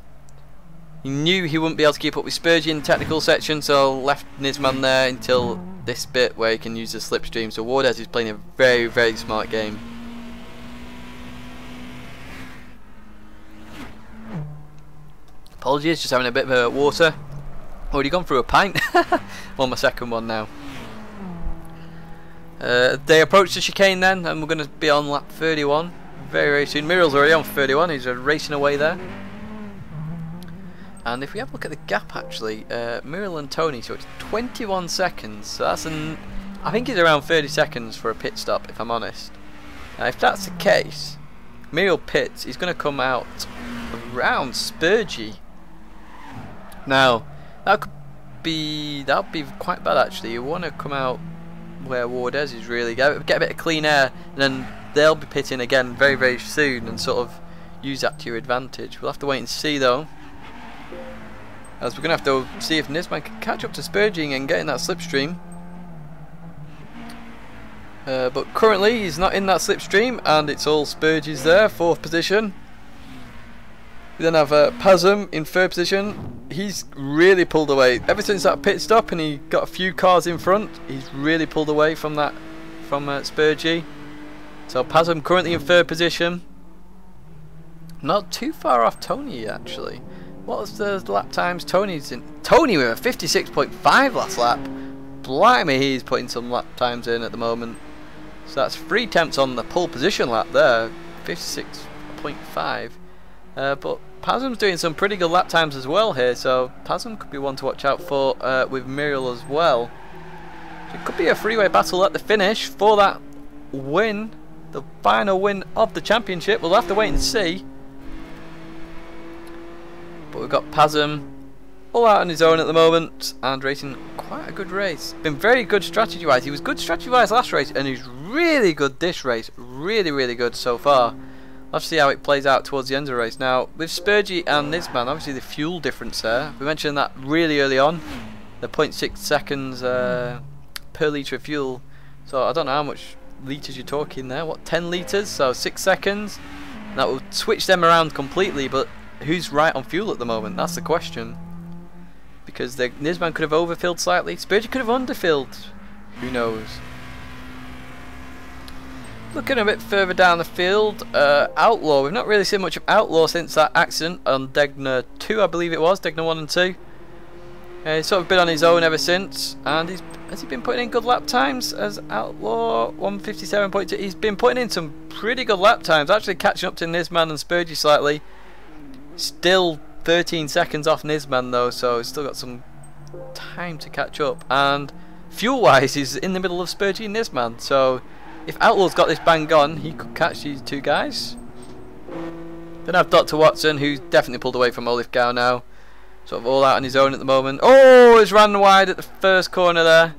He knew he wouldn't be able to keep up with Spurgey in the technical section, so left Nisman there until this bit where he can use the slipstream. So Wardez is playing a very, very smart game. Apologies, just having a bit of water. Already gone through a pint. On my second one now. They approach the chicane then, and we're going to be on lap 31 very, very soon. Muriel's already on 31, he's racing away there. And if we have a look at the gap actually, Muriel and Tony, so it's 21 seconds, so that's I think he's around 30 seconds for a pit stop, if I'm honest. Now if that's the case, Muriel pits, he's going to come out around Spurgey. Now, that would be quite bad actually. You want to come out where Wardez is really, get a bit of clean air, and then they'll be pitting again very, very soon, and sort of use that to your advantage. We'll have to wait and see though, as we're going to have to see if Nisman can catch up to Spurgey and get in that slipstream. But currently he's not in that slipstream, and it's all Spurgey's there, 4th position. We then have Pazum in 3rd position. He's really pulled away. Ever since that pit stop and he got a few cars in front, he's really pulled away from that from Spurgey. So Pasm currently in 3rd position. Not too far off Tony actually. What was the lap times Tony's in? Tony with a 56.5 last lap. Blimey, he's putting some lap times in at the moment. So that's 3 attempts on the pole position lap there. 56.5. But Pasm's doing some pretty good lap times as well here. So Pasm could be one to watch out for with Muriel as well. So it could be a three-way battle at the finish for that win. The final win of the championship. We'll have to wait and see. But we've got Pasm all out on his own at the moment and racing quite a good race. Been very good strategy wise. He was good strategy wise last race and he's really good this race. Really good so far. Let's see how it plays out towards the end of the race. Now with Spurgey and Nisman, obviously the fuel difference there. We mentioned that really early on. The 0.6 seconds per litre of fuel. So I don't know how much litres you're talking there. What, 10 litres? So 6 seconds. That will switch them around completely, but who's right on fuel at the moment? That's the question. Because Nisman could have overfilled slightly. Spurgey could have underfilled. Who knows? Looking a bit further down the field, Outlaw. We've not really seen much of Outlaw since that accident on Degner 2, I believe it was. Degner 1 and 2. He's sort of been on his own ever since. And has he been putting in good lap times as Outlaw? 157.2. He's been putting in some pretty good lap times. Actually catching up to Nisman and Spurgey slightly. Still 13 seconds off Nisman though, so he's still got some time to catch up. And fuel wise, he's in the middle of Spurgey and Nisman. So if Outlaw's got this bang on, he could catch these two guys. Then I have Dr. Watson, who's definitely pulled away from Olifgau now. Sort of all out on his own at the moment. Oh, he's ran wide at the first corner there.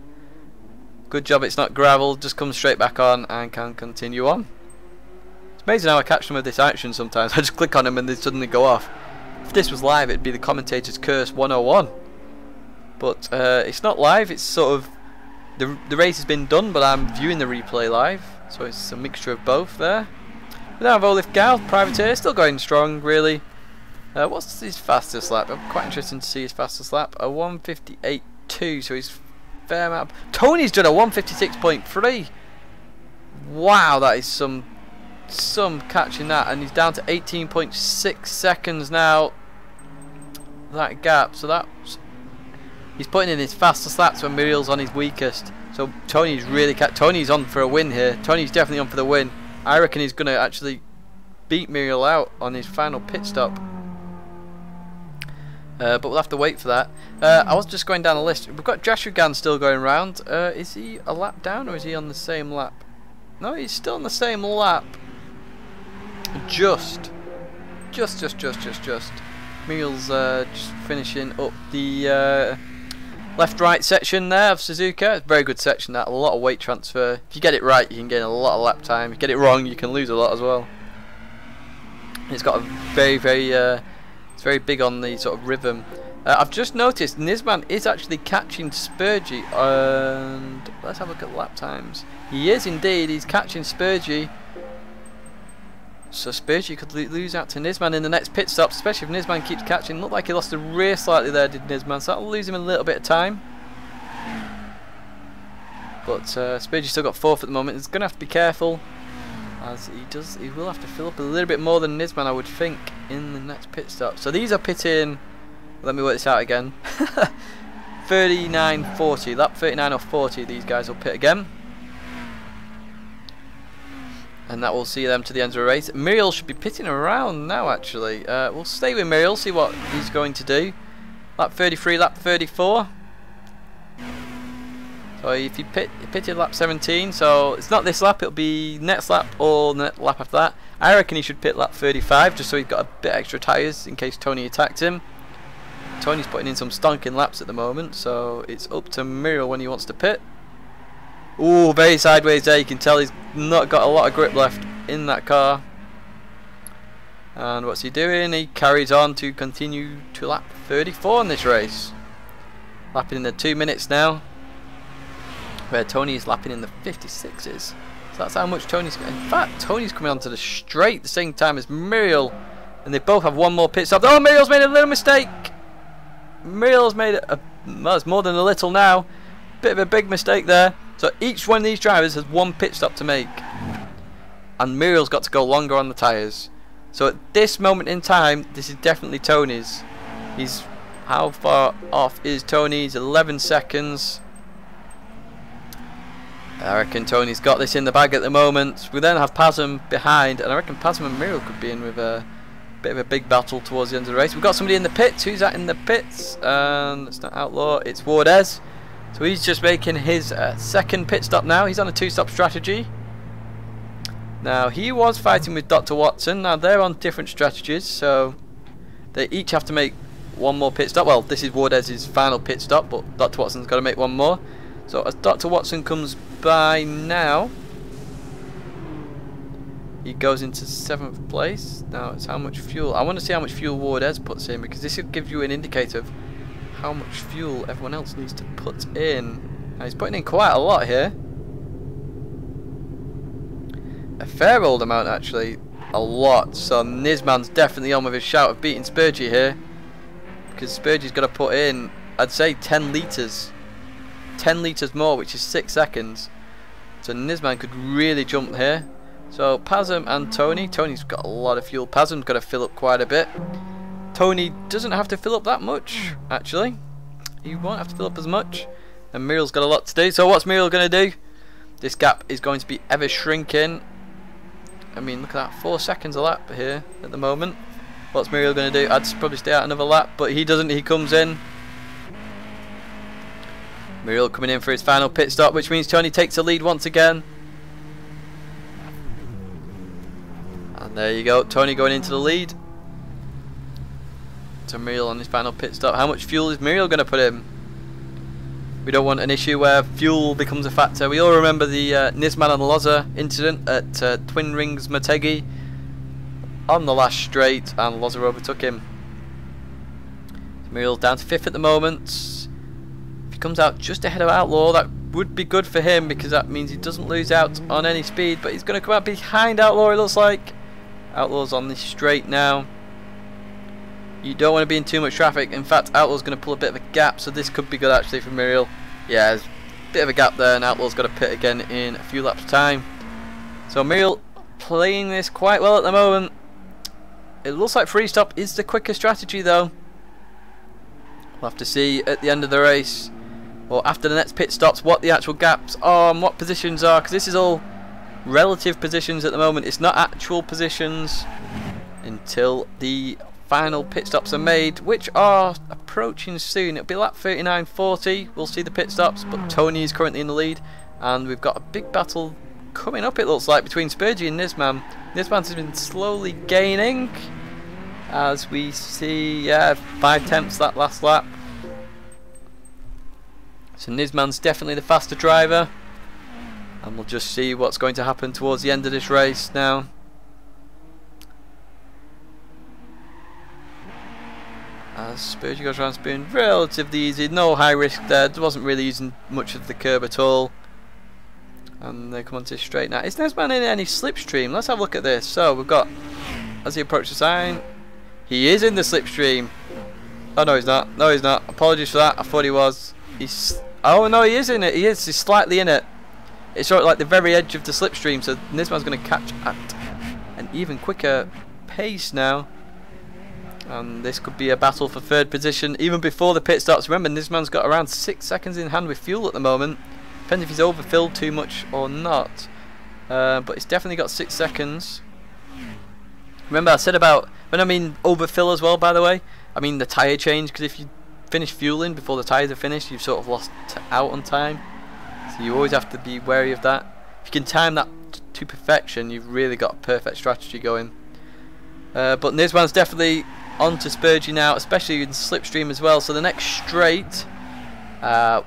Good job it's not gravel, just comes straight back on and can continue on. It's amazing how I catch them with this action sometimes. I just click on them and they suddenly go off. If this was live, it'd be the commentator's curse 101. But it's not live, it's sort of... The race has been done, but I'm viewing the replay live. So it's a mixture of both there. We now have Olifgau, privateer, still going strong, really. What's his fastest lap? I'm quite interested to see his fastest lap. A 158.2, so he's fair amount. Tony's done a 156.3. Wow, that is some catching that, and he's down to 18.6 seconds now. That gap, so that's he's putting in his fastest laps when Muriel's on his weakest. So Tony's really Tony's on for a win here. Tony's definitely on for the win. I reckon he's going to actually beat Muriel out on his final pit stop. But we'll have to wait for that. I was just going down the list. We've got Jashugan still going round. Is he a lap down or is he on the same lap? No, he's still on the same lap. Just. Muriel's just finishing up the left-right section there of Suzuka. It's a very good section, that. A lot of weight transfer. If you get it right, you can gain a lot of lap time. If you get it wrong, you can lose a lot as well. It's got a it's very big on the sort of rhythm. I've just noticed Nisman is actually catching Spurgey, and let's have a look at lap times. He is indeed. He's catching Spurgey. So Spurgey could lose out to Nisman in the next pit stop, especially if Nisman keeps catching. Looked like he lost the rear slightly there, did Nisman, so that'll lose him a little bit of time. But Spurgey's still got 4th at the moment. He's going to have to be careful, as he will have to fill up a little bit more than Nisman, I would think, in the next pit stop. So these are pitting, let me work this out again, 39.40, lap 39 or 40, these guys will pit again. And that will see them to the end of the race. Muriel should be pitting around now, actually. We'll stay with Muriel, see what he's going to do. Lap 33, lap 34. So if he pitted lap 17, so it's not this lap, it'll be next lap or the lap after that. I reckon he should pit lap 35, just so he's got a bit extra tyres in case Tony attacked him. Tony's putting in some stonking laps at the moment, so it's up to Muriel when he wants to pit. Ooh, very sideways there. You can tell he's not got a lot of grip left in that car. And what's he doing? He carries on to continue to lap 34 in this race. Lapping in the 2 minutes now, where Tony is lapping in the 56s. So that's how much Tony's got. In fact, Tony's coming onto the straight at the same time as Muriel, and they both have one more pit stop. Oh, Muriel's made a little mistake. Muriel's made well, it's more than a little now. Bit of a big mistake there. So each one of these drivers has one pit stop to make, and Muriel's got to go longer on the tyres. So at this moment in time, this is definitely Tony's. He's, how far off is Tony? He's 11 seconds. I reckon Tony's got this in the bag at the moment. We then have Pasm behind, and I reckon Pasm and Muriel could be in with a bit of a big battle towards the end of the race. We've got somebody in the pits. Who's that in the pits? It's not Outlaw, it's Wardez. So he's just making his second pit stop now. He's on a 2-stop strategy. Now he was fighting with Dr. Watson. Now they're on different strategies, so they each have to make one more pit stop. Well, this is Wardez's final pit stop, but Dr. Watson's got to make one more. So as Dr. Watson comes by now, he goes into 7th place. Now it's how much fuel. I want to see how much fuel Wardez puts in, because this will give you an indicator of how much fuel everyone else needs to put in. Now he's putting in quite a lot here. A fair old amount actually. A lot. So Nizman's definitely on with his shout of beating Spurgey here, because Spurgey's got to put in, I'd say 10 litres. 10 litres more, which is 6 seconds. So Nizman could really jump here. So Pasm and Tony. Tony's got a lot of fuel. Pasm's got to fill up quite a bit. Tony doesn't have to fill up that much, actually. He won't have to fill up as much. And Muriel's got a lot to do. So what's Muriel going to do? This gap is going to be ever shrinking. I mean, look at that, 4 seconds a lap here at the moment. What's Muriel going to do? I'd probably stay out another lap, but he doesn't. He comes in. Muriel coming in for his final pit stop, which means Tony takes the lead once again. And there you go, Tony going into the lead. So Muriel on his final pit stop. How much fuel is Muriel going to put in? We don't want an issue where fuel becomes a factor. We all remember the Nizman and Loza incident at Twin Rings Motegi on the last straight, and Loza overtook him. So Muriel's down to 5th at the moment. If he comes out just ahead of Outlaw, that would be good for him, because that means he doesn't lose out on any speed. But he's going to come out behind Outlaw, it looks like. Outlaw's on this straight now. You don't want to be in too much traffic. In fact, Outlaw's going to pull a bit of a gap, so this could be good actually for Muriel. Yeah, there's a bit of a gap there, and Outlaw's got to pit again in a few laps' time. So Muriel playing this quite well at the moment. It looks like free stop is the quicker strategy though. We'll have to see at the end of the race, or after the next pit stops, what the actual gaps are and what positions are, because this is all relative positions at the moment. It's not actual positions until the final pit stops are made, which are approaching soon. It'll be lap 39:40. We'll see the pit stops, but Tony is currently in the lead, and we've got a big battle coming up, it looks like, between Spurgey and Nizman. Nizman has been slowly gaining, as we see, yeah, 5/10 that last lap. So Nizman's definitely the faster driver, and we'll just see what's going to happen towards the end of this race now. As Spurgey goes around, it's been relatively easy, no high risk there, wasn't really using much of the curb at all. And they come onto straight now. Is Nizman in any slipstream? Let's have a look at this. So we've got, as he approaches the sign, he is in the slipstream. Oh no, he's not. No, he's not. Apologies for that. I thought he was. He's. Oh no, he is in it. He is. He's slightly in it. It's sort of like the very edge of the slipstream. So Nizman's going to catch at an even quicker pace now. And this could be a battle for 3rd position even before the pit stops. Remember, Nizman's got around 6 seconds in hand with fuel at the moment. Depends if he's overfilled too much or not. But it's definitely got 6 seconds. Remember I said about, when I mean overfill as well, by the way, I mean the tyre change, because if you finish fueling before the tyres are finished, you've sort of lost out on time. So you always have to be wary of that. If you can time that to perfection, you've really got a perfect strategy going. But Nizman's definitely on to Spurgey now, especially in slipstream as well. So the next straight,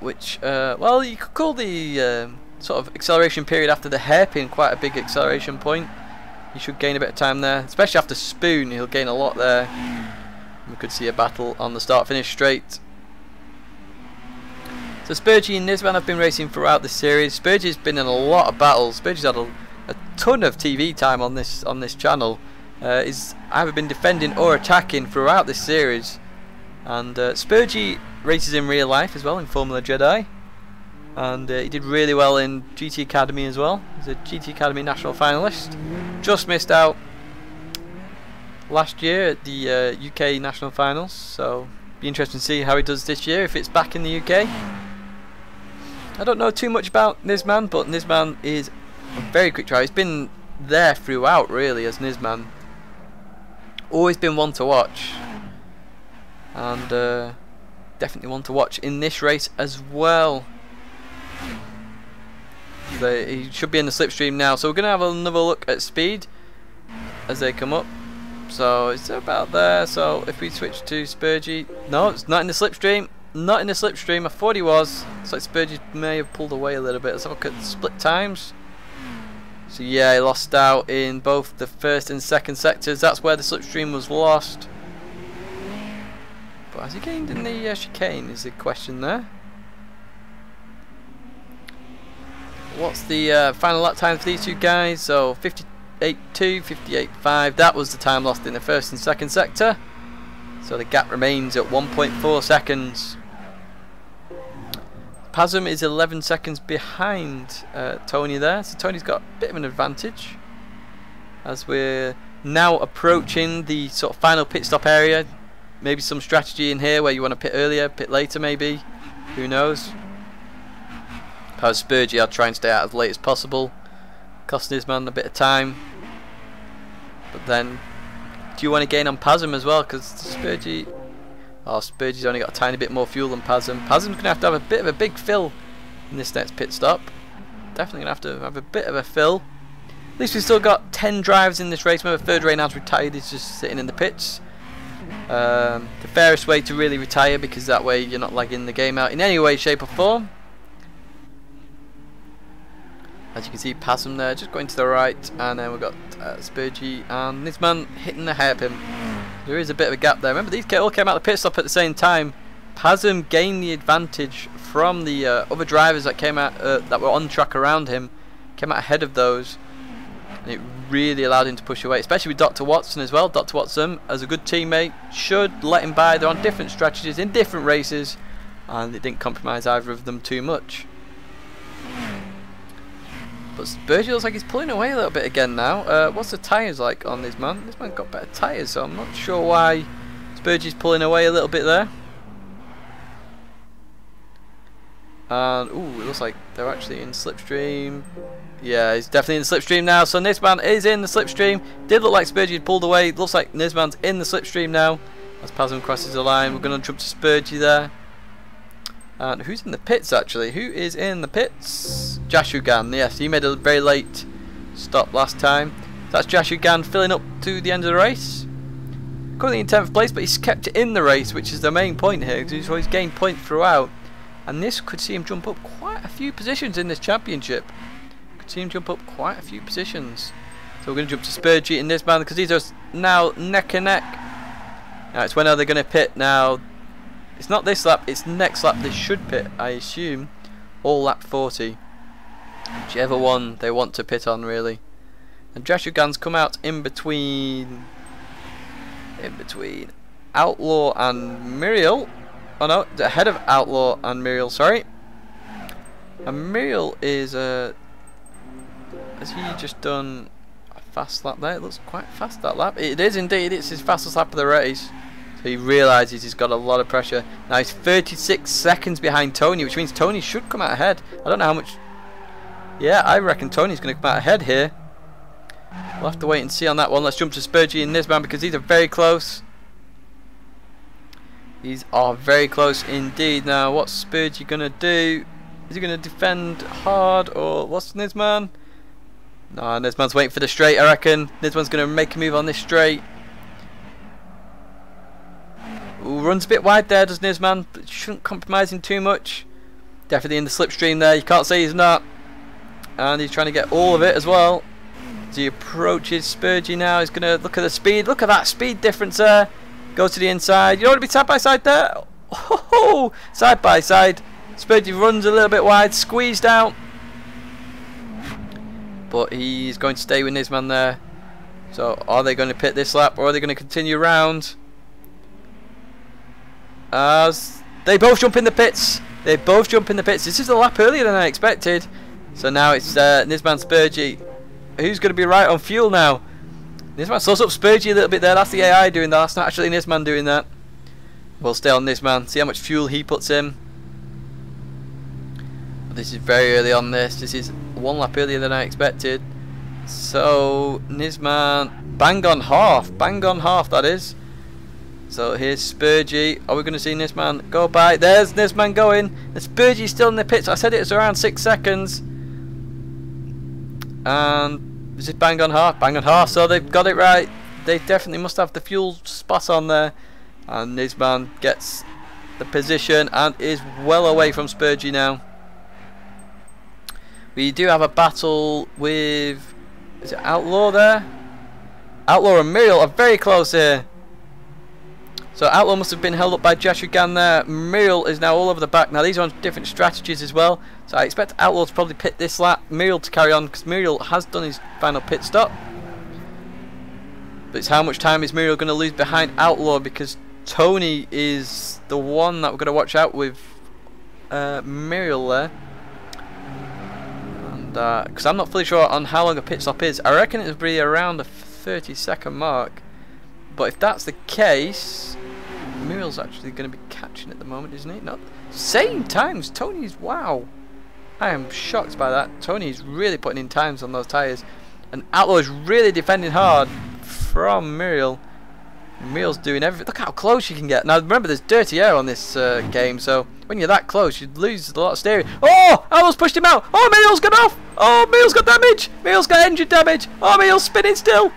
which, well, you could call the sort of acceleration period after the hairpin quite a big acceleration point. He should gain a bit of time there, especially after Spoon. He'll gain a lot there. We could see a battle on the start-finish straight. So Spurgey and Nizman have been racing throughout the series. Spurgey's been in a lot of battles. Spurgey's had a ton of TV time on this channel. He's either been defending or attacking throughout this series. And Spurgey races in real life as well in Formula Jedi. and he did really well in GT Academy as well. He's a GT Academy national finalist. Just missed out last year at the UK national finals, so be interesting to see how he does this year if it's back in the UK. I don't know too much about Nisman, but Nisman is a very quick driver. He's been there throughout really as Nisman. Always been one to watch, and definitely one to watch in this race as well. He should be in the slipstream now, so we're going to have another look at speed as they come up. So it's about there. So if we switch to Spurgey, no, it's not in the slipstream. Not in the slipstream. I thought he was. It's like Spurgey may have pulled away a little bit. Let's have a look at the split times. So yeah, he lost out in both the first and second sectors. That's where the slipstream was lost. But has he gained in the chicane is the question there. What's the final lap time for these two guys? So 58.2, 58.5. That was the time lost in the first and second sector. So the gap remains at 1.4 seconds. Pasm is 11 seconds behind Tony there. So Tony's got a bit of an advantage as we're now approaching the sort of final pit stop area. Maybe some strategy in here where you want to pit earlier, pit later maybe. Who knows? How's Spurgey? I'll try and stay out as late as possible, costing his man a bit of time. But then, do you want to gain on Pasm as well? Because Spurgey, Spurgey's only got a tiny bit more fuel than Pasm. Pasm's going to have a bit of a big fill in this next pit stop. Definitely going to have a bit of a fill. At least we've still got 10 drivers in this race. Remember, third Reynard's retired. He's just sitting in the pits. The fairest way to really retire, because that way you're not lagging the game out in any way, shape or form. As you can see, Pasm there, just going to the right, and then we've got Spurgey and Nisman hitting the hairpin. There is a bit of a gap there. Remember, these all came out of the pit stop at the same time. Pasm gained the advantage from the other drivers that came out, that were on track around him, came out ahead of those, and it really allowed him to push away, especially with Dr. Watson as well. Dr. Watson, as a good teammate, should let him by. They're on different strategies in different races, and it didn't compromise either of them too much. But Spurgey looks like he's pulling away a little bit again now. What's the tyres like on this man? This man got better tyres, so I'm not sure why Spurgey's pulling away a little bit there. And ooh, it looks like they're actually in slipstream. Yeah, he's definitely in the slipstream now. So Nisman is in the slipstream. Did look like Spurgey had pulled away. Looks like Nisman's in the slipstream now as Pasm crosses the line. We're going to jump to Spurgey there. And who's in the pits actually? Who is in the pits? Jashugan, yes, he made a very late stop last time. That's Jashugan filling up to the end of the race. Currently in 10th place, but he's kept it in the race, which is the main point here, because he's gained points throughout. And this could see him jump up quite a few positions in this championship. Could see him jump up quite a few positions. So we're going to jump to Spurgey in this man, because these are now neck and neck. Now it's when are they going to pit now? It's not this lap, it's next lap they should pit, I assume. All lap 40. Whichever one they want to pit on, really. And Jashugan's come out in between Outlaw and Muriel. Oh no, ahead of Outlaw and Muriel, sorry. And Muriel is has he just done a fast lap there? It looks quite fast, that lap. It is indeed, it's his fastest lap of the race. He realises he's got a lot of pressure. Now he's 36 seconds behind Tony, which means Tony should come out ahead. I don't know how much. Yeah, I reckon Tony's going to come out ahead here. We'll have to wait and see on that one. Let's jump to Spurgey and Nisman, because these are very close. These are very close indeed. Now, what's Spurgey going to do? Is he going to defend hard, or what's Nisman? No, Nisman's waiting for the straight, I reckon. Nisman's going to make a move on this straight. Ooh, runs a bit wide there, does Nisman, but shouldn't compromise him too much. Definitely in the slipstream there, you can't say he's not. And he's trying to get all of it as well. As he approaches Spurgey now, he's going to look at the speed. Look at that speed difference there. Go to the inside. You don't want to be side by side there. Oh, side by side. Spurgey runs a little bit wide, squeezed out. But he's going to stay with Nisman there. So are they going to pit this lap, or are they going to continue round? As they both jump in the pits. They both jump in the pits. This is a lap earlier than I expected. So now it's Nisman Spurgey. Who's going to be right on fuel now? Nisman slows up Spurgey a little bit there. That's the AI doing that. That's not actually Nisman doing that. We'll stay on Nisman. See how much fuel he puts in. But this is very early on this. This is one lap earlier than I expected. So Nisman, bang on half. Bang on half, that is. So here's Spurgey. Are we going to see Nisman go by? There's Nisman going. And Spurgey's still in the pits. I said it was around 6 seconds. And this is bang on half. Bang on half. So they've got it right. They definitely must have the fuel spot on there. And Nisman gets the position and is well away from Spurgey now. We do have a battle with... Is it Outlaw there? Outlaw and Muriel are very close here. So Outlaw must have been held up by Jashugan there. Muriel is now all over the back. Now these are on different strategies as well. So I expect Outlaw to probably pit this lap. Muriel to carry on because Muriel has done his final pit stop. But it's how much time is Muriel going to lose behind Outlaw, because Tony is the one that we're going to watch out with Muriel there. And because I'm not fully sure on how long a pit stop is. I reckon it'll be around the 30-second mark. But if that's the case, Muriel's actually going to be catching at the moment, isn't he? Not same times. Tony's, wow. I am shocked by that. Tony's really putting in times on those tyres. And Outlaw is really defending hard from Muriel. Muriel's doing everything. Look how close she can get. Now remember, there's dirty air on this game, so when you're that close, you'd lose a lot of steering. Oh! Outlaws pushed him out. Oh, Muriel's got off. Oh, Muriel's got damage. Muriel's got engine damage. Oh, Muriel's spinning still.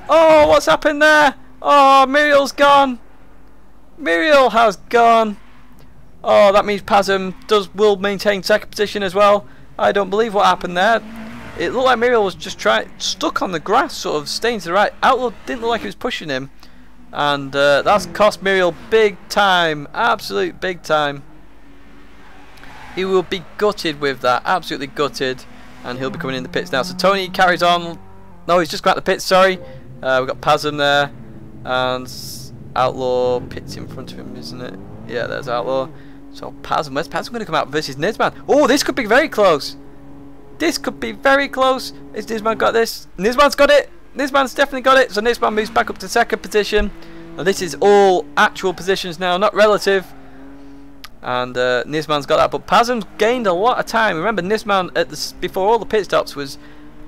Oh, what's happened there? Oh, Muriel's gone. Muriel has gone. Oh, that means Pazum will maintain second position as well. I don't believe what happened there. It looked like Muriel was just stuck on the grass, sort of staying to the right. Outlaw didn't look like he was pushing him. And that's cost Muriel big time. Absolute big time. He will be gutted with that. Absolutely gutted. And he'll be coming in the pits now. So Tony carries on. No, he's just got the pits, sorry. We've got Pazum there. And Outlaw pits in front of him, isn't it? Yeah, there's Outlaw. So Pazum, where's Pazum going to come out versus Nisman? Oh, this could be very close. This could be very close. Has Nisman got this? Nisman's got it. Nisman's definitely got it. So Nisman moves back up to second position. And this is all actual positions now, not relative. And Nisman's got that. But Pazum's gained a lot of time. Remember, Nisman before all the pit stops was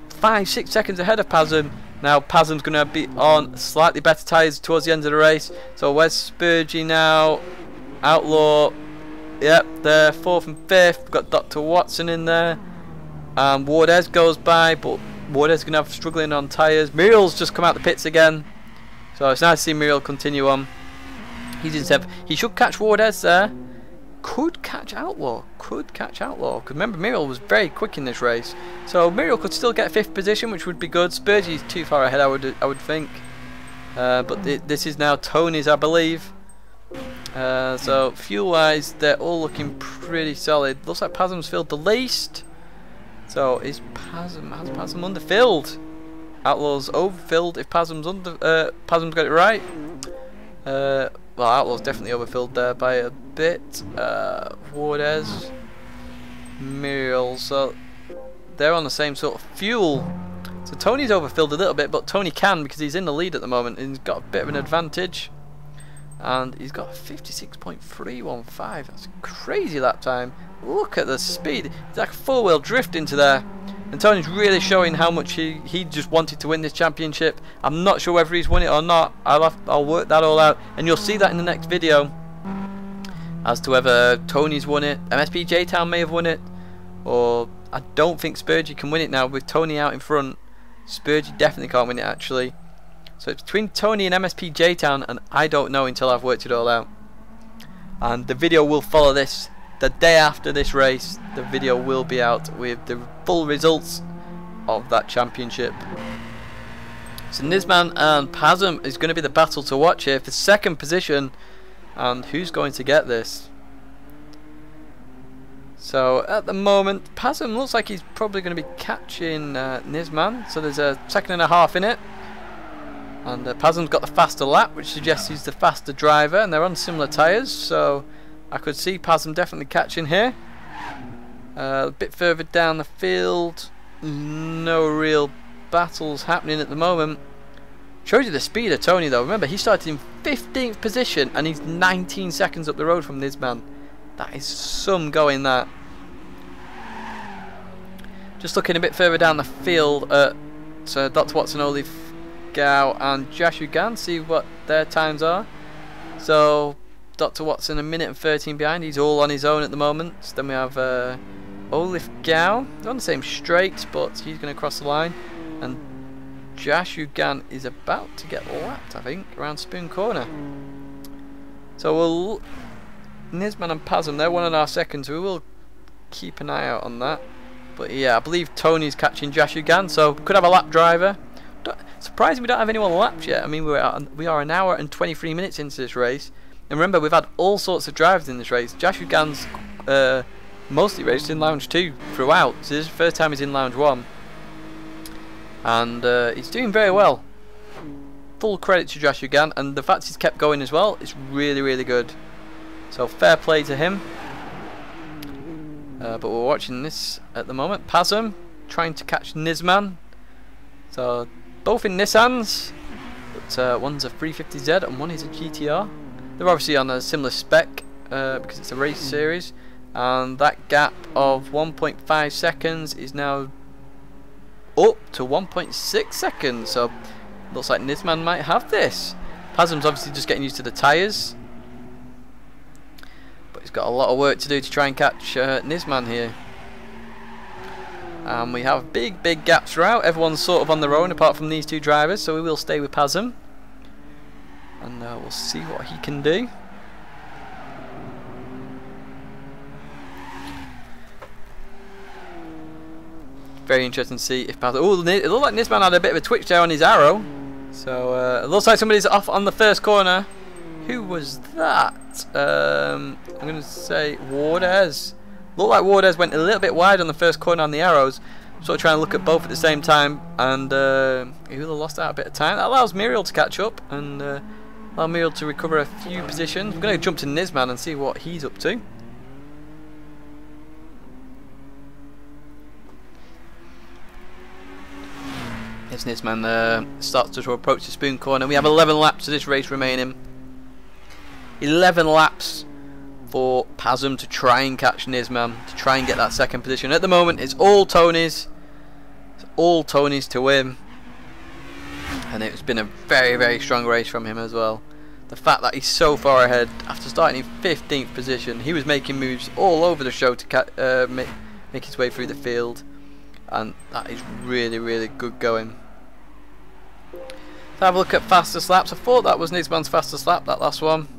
5-6 seconds ahead of Pazum. Now Pazum's going to be on slightly better tyres towards the end of the race. So where's Spurgey now? Outlaw. Yep, they're 4th and 5th. We've got Dr. Watson in there. Wardez goes by, but Wardez is going to have struggling on tyres. Muriel's just come out the pits again. So it's nice to see Muriel continue on. He's in 7th. He should catch Wardez there. Could catch Outlaw. Could catch Outlaw. Because remember, Muriel was very quick in this race. So Muriel could still get 5th position, which would be good. Spurgey's too far ahead, I would think. But this is now Tony's, I believe. So fuel-wise, they're all looking pretty solid. Looks like Pazum's filled the least. So has Pazum underfilled? Outlaw's overfilled if Pazum's Pazum's got it right. Well, Outlaw's definitely overfilled there by a bit. Wardez, Muriel, so they're on the same sort of fuel. So Tony's overfilled a little bit, but Tony can because he's in the lead at the moment and he's got a bit of an advantage. And he's got 56.315. That's a crazy lap time. Look at the speed. It's like a 4-wheel drift into there. And Tony's really showing how much he just wanted to win this championship. I'm not sure whether he's won it or not. I'll work that all out. And you'll see that in the next video. As to whether Tony's won it. MSP J-Town may have won it. Or I don't think Spurgey can win it now with Tony out in front. Spurgey definitely can't win it actually. So it's between Tony and MSP J-Town, and I don't know until I've worked it all out. And the video will follow this. The day after this race, the video will be out with the full results of that championship. So Nisman and Pazum is going to be the battle to watch here for second position. And who's going to get this? So at the moment, Pazum looks like he's probably going to be catching Nisman. So there's a 2.5 seconds in it. And Pazum's got the faster lap, which suggests he's the faster driver, and they're on similar tyres, so I could see Pazum definitely catching here. A bit further down the field, no real battles happening at the moment. Shows you the speed of Tony though. Remember, he started in 15th position and he's 19 seconds up the road from this man. That is some going that. Just looking a bit further down the field at Dr. Watson, Olive Gao and Jashu Gan, see what their times are. So Dr. Watson 1 minute and 13 behind, he's all on his own at the moment. Then we have Olive Gao, they're on the same straight, but he's going to cross the line. And Jashu Gan is about to get lapped, I think, around Spoon Corner. So we'll Nisman and Pazum, they're 1.5 seconds, we will keep an eye out on that. But yeah, I believe Tony's catching Jashu Gan, so could have a lap driver. Surprising we don't have anyone lapped yet. I mean, we are 1 hour and 23 minutes into this race. And remember, we've had all sorts of drivers in this race. Jashu Gan's mostly raced in Lounge 2 throughout. So this is the first time he's in Lounge 1. And he's doing very well. Full credit to Jashu Gan. And the fact he's kept going as well is really, really good. So fair play to him. But we're watching this at the moment. Pazum trying to catch Nisman. So both in Nissans, but one's a 350Z and one is a GTR. They're obviously on a similar spec because it's a race series, and that gap of 1.5 seconds is now up to 1.6 seconds. So looks like Nisman might have this. Pazum's obviously just getting used to the tyres, but he's got a lot of work to do to try and catch Nisman here. And we have big gaps throughout. Everyone's sort of on their own apart from these two drivers, so we will stay with Pazum. And we'll see what he can do. Very interesting to see if Pazum... Oh, it looked like Nisman had a bit of a twitch there on his arrow. So it looks like somebody's off on the first corner. Who was that? I'm going to say Wardez. Looked like Wardez went a little bit wide on the first corner on the arrows. Sort of trying to look at both at the same time, and he will have lost out a bit of time. That allows Muriel to catch up and allow Muriel to recover a few positions. We're going to jump to Nisman and see what he's up to. As Nisman starts to approach the Spoon Corner. We have 11 laps of this race remaining. 11 laps for Pazum to try and catch Nisman, to try and get that second position. At the moment, it's all Tony's. It's all Tony's to win. And it's been a very strong race from him as well. The fact that he's so far ahead after starting in 15th position, he was making moves all over the show to make his way through the field, and that is really good going. Let's have a look at fastest laps. I thought that was Nisman's fastest lap, that last one.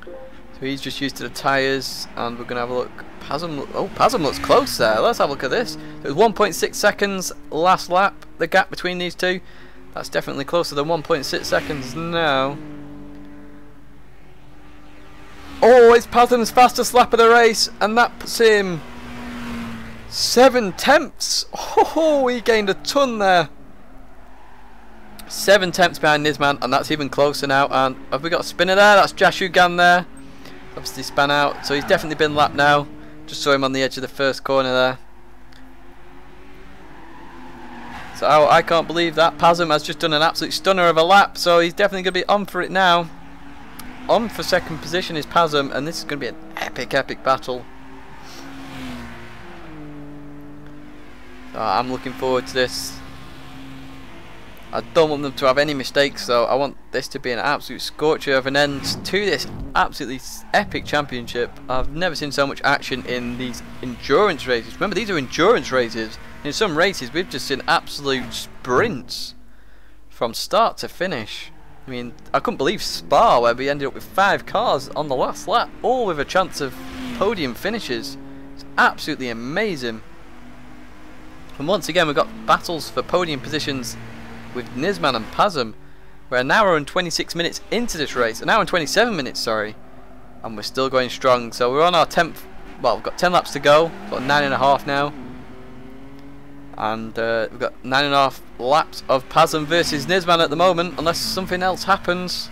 So he's just used to the tyres, and we're going to have a look. Pazum looks close there. Let's have a look at this. It was 1.6 seconds last lap, the gap between these two. That's definitely closer than 1.6 seconds now. Oh, it's Pazum's fastest lap of the race, and that puts him 7 tenths. Oh, he gained a ton there. 7 tenths behind Nisman, and that's even closer now. And have we got a spinner there? That's Jashu Gan there. Obviously span out, so he's definitely been lapped now. Just saw him on the edge of the first corner there. So I can't believe that. Pazum has just done an absolute stunner of a lap, so he's definitely going to be on for it now. On for second position is Pazum, and this is going to be an epic battle. So I'm looking forward to this. I don't want them to have any mistakes, so I want this to be an absolute scorcher of an end to this absolutely epic championship. I've never seen so much action in these endurance races. Remember, these are endurance races. In some races, we've just seen absolute sprints from start to finish. I mean, I couldn't believe Spa, where we ended up with 5 cars on the last lap, all with a chance of podium finishes. It's absolutely amazing. And once again, we've got battles for podium positions with Nisman and Pazum. We're an hour and 26 minutes into this race, an hour and 27 minutes, sorry, and we're still going strong. So we're on our 10th, well, we've got 10 laps to go, got 9.5 now, and we've got 9.5 laps of Pazum versus Nisman at the moment, unless something else happens.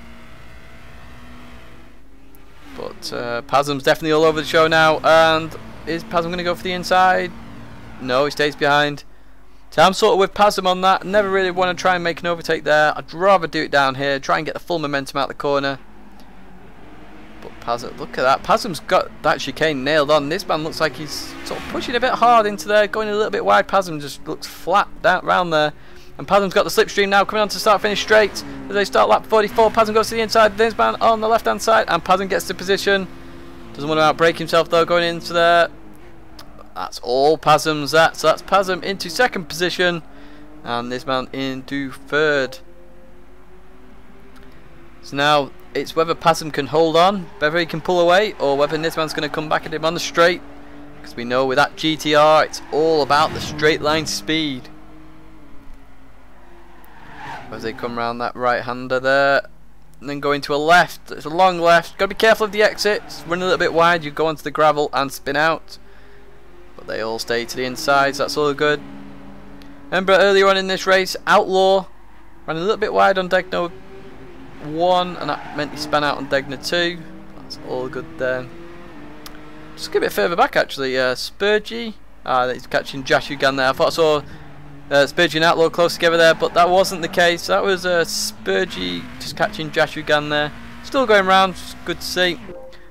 But Pasm's definitely all over the show now. And is Pasm going to go for the inside? No, he stays behind. So I'm sort of with Pasm on that. Never really want to try and make an overtake there. I'd rather do it down here, try and get the full momentum out the corner. But Pasm, look at that. Pasm's got that chicane nailed on. This man looks like he's sort of pushing a bit hard into there, going a little bit wide. Pasm just looks flat down around there. And Pasm's got the slipstream now, coming on to start finish straight. As they start lap 44, Pasm goes to the inside. This man on the left hand side, and Pasm gets the position. Doesn't want to outbrake himself though, going into there. That's all Pasm's at. So that's Pasm into second position, and this man into third. So now it's whether Pasm can hold on, whether he can pull away, or whether Nisman's going to come back at him on the straight. Because we know with that GTR, it's all about the straight line speed. As they come around that right hander there, and then go into a left. It's a long left. Got to be careful of the exits. Run a little bit wide. You go onto the gravel and spin out. But they all stay to the inside, so that's all good. Remember earlier on in this race, Outlaw ran a little bit wide on Degner 1, and that meant he span out on Degner 2. That's all good there. Just a bit further back actually, Spurgey. He's catching Jashugan there. I thought I saw Spurgey and Outlaw close together there, but that wasn't the case. That was Spurgey just catching Jashugan there. Still going round, good to see.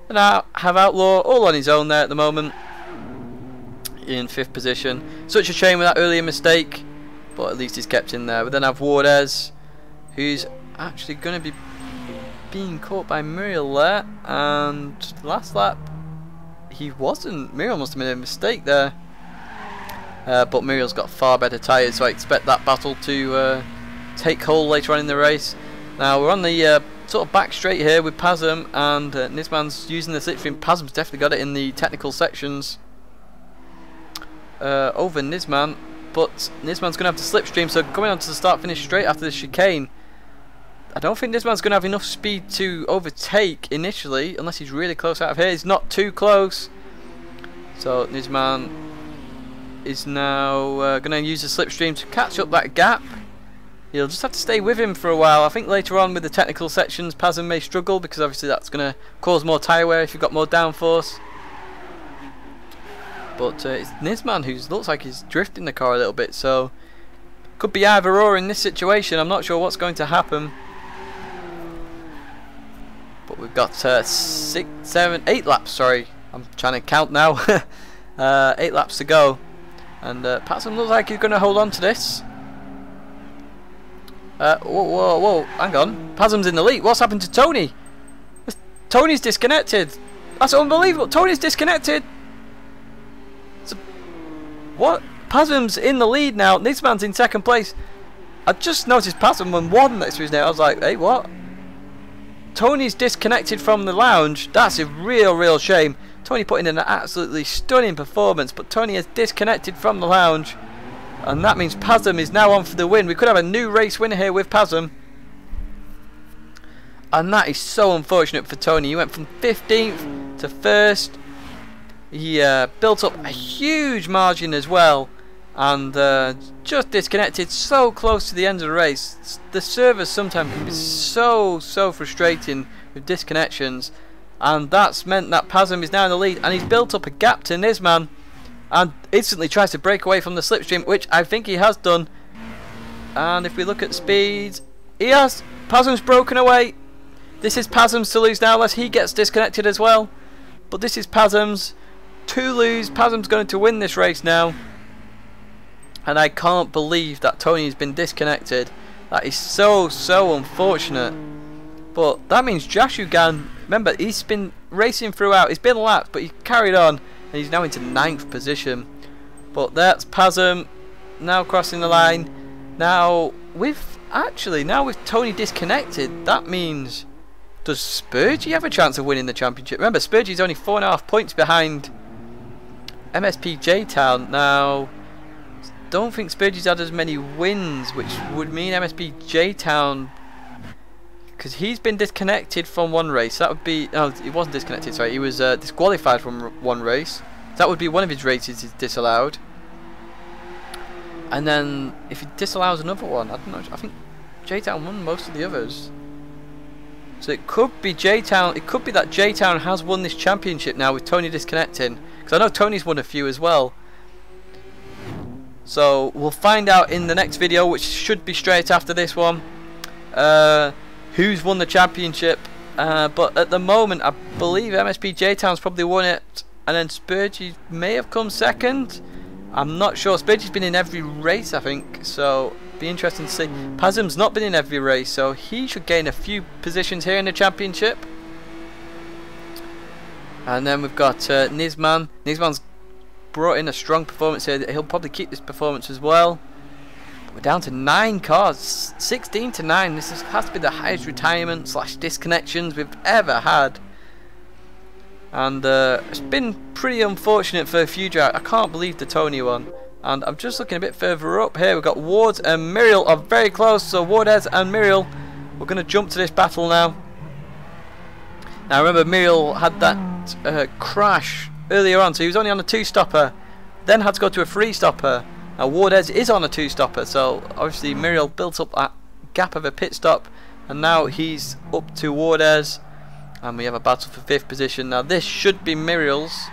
And I have Outlaw all on his own there at the moment, in 5th position. Such a shame with that earlier mistake, but at least he's kept in there. We then have Wardez, who's actually going to be being caught by Muriel there, and last lap he wasn't. Muriel must have made a mistake there. But Muriel's got far better tyres, so I expect that battle to take hold later on in the race. Now we're on the sort of back straight here with Pasm, and Nisman's using the slipstream. Pasm's definitely got it in the technical sections over Nisman, but Nisman's going to have to slipstream, so coming on to the start finish straight after the chicane. I don't think Nisman's going to have enough speed to overtake initially, unless he's really close out of here. He's not too close, so Nisman is now going to use the slipstream to catch up that gap. You'll just have to stay with him for a while. I think later on with the technical sections, Pasm may struggle, because obviously that's going to cause more tyre wear if you've got more downforce. But it's Nisman who looks like he's drifting the car a little bit, so could be either or in this situation. I'm not sure what's going to happen. But we've got 6, 7, 8 laps, sorry. I'm trying to count now. 8 laps to go. And Pasm looks like he's going to hold on to this. Whoa, hang on. Pasm's in the lead. What's happened to Tony? Tony's disconnected. That's unbelievable. Tony's disconnected. What? Pasm's in the lead now. This man's in second place. I just noticed Pasm won 1 next to his name. I was like, hey, what? Tony's disconnected from the lounge. That's a real shame. Tony put in an absolutely stunning performance, but Tony has disconnected from the lounge, and that means Pasm is now on for the win. We could have a new race winner here with Pasm, and that is so unfortunate for Tony. He went from 15th to 1st. He built up a huge margin as well, and just disconnected so close to the end of the race. The servers sometimes can be so frustrating with disconnections, and that's meant that Pasm is now in the lead, and he's built up a gap to Nisman, and instantly tries to break away from the slipstream, which I think he has done. And if we look at speed, he has. Pasm's broken away. This is Pasm's to lose now, unless he gets disconnected as well. But this is Pasm's to lose. Pasm's going to win this race now, and I can't believe that Tony has been disconnected. That is so unfortunate. But that means Jashugan, remember, he's been racing throughout. He's been lapped, but he carried on, and he's now into 9th position. But that's Pasm now crossing the line. Now with Tony disconnected, that means, does Spurgey have a chance of winning the championship? Remember, Spurgey's only 4.5 points behind MSP J-Town. Now, don't think Spurgey's had as many wins, which would mean MSP J-Town, because he's been disconnected from one race. That would be, no, he wasn't disconnected, sorry, he was disqualified from one race. That would be one of his races is disallowed. And then if he disallows another one, I don't know, I think J-Town won most of the others. So it could be J-Town. It could be that J-Town has won this championship now with Tony disconnecting. Because I know Tony's won a few as well. So we'll find out in the next video, which should be straight after this one, who's won the championship. But at the moment, I believe MSP J-Town's probably won it, and then Spurgey may have come second. I'm not sure. Spurgey's been in every race, I think, so be interesting to see. Pazum's not been in every race, so he should gain a few positions here in the championship. And then we've got Nisman. Nisman's brought in a strong performance here. He'll probably keep this performance as well. But we're down to 9 cars, 16 to 9. This has to be the highest retirement / disconnections we've ever had. And it's been pretty unfortunate for a few drivers. I can't believe the Tony one. And I'm just looking a bit further up here. We've got Ward and Muriel are very close. So Wardez and Muriel, we're going to jump to this battle now. Now remember, Muriel had that crash earlier on, so he was only on a 2-stopper, then had to go to a 3-stopper. Now Wardez is on a 2-stopper, so obviously Muriel built up that gap of a pit stop, and now he's up to Wardez, and we have a battle for 5th position. Now this should be Muriel's,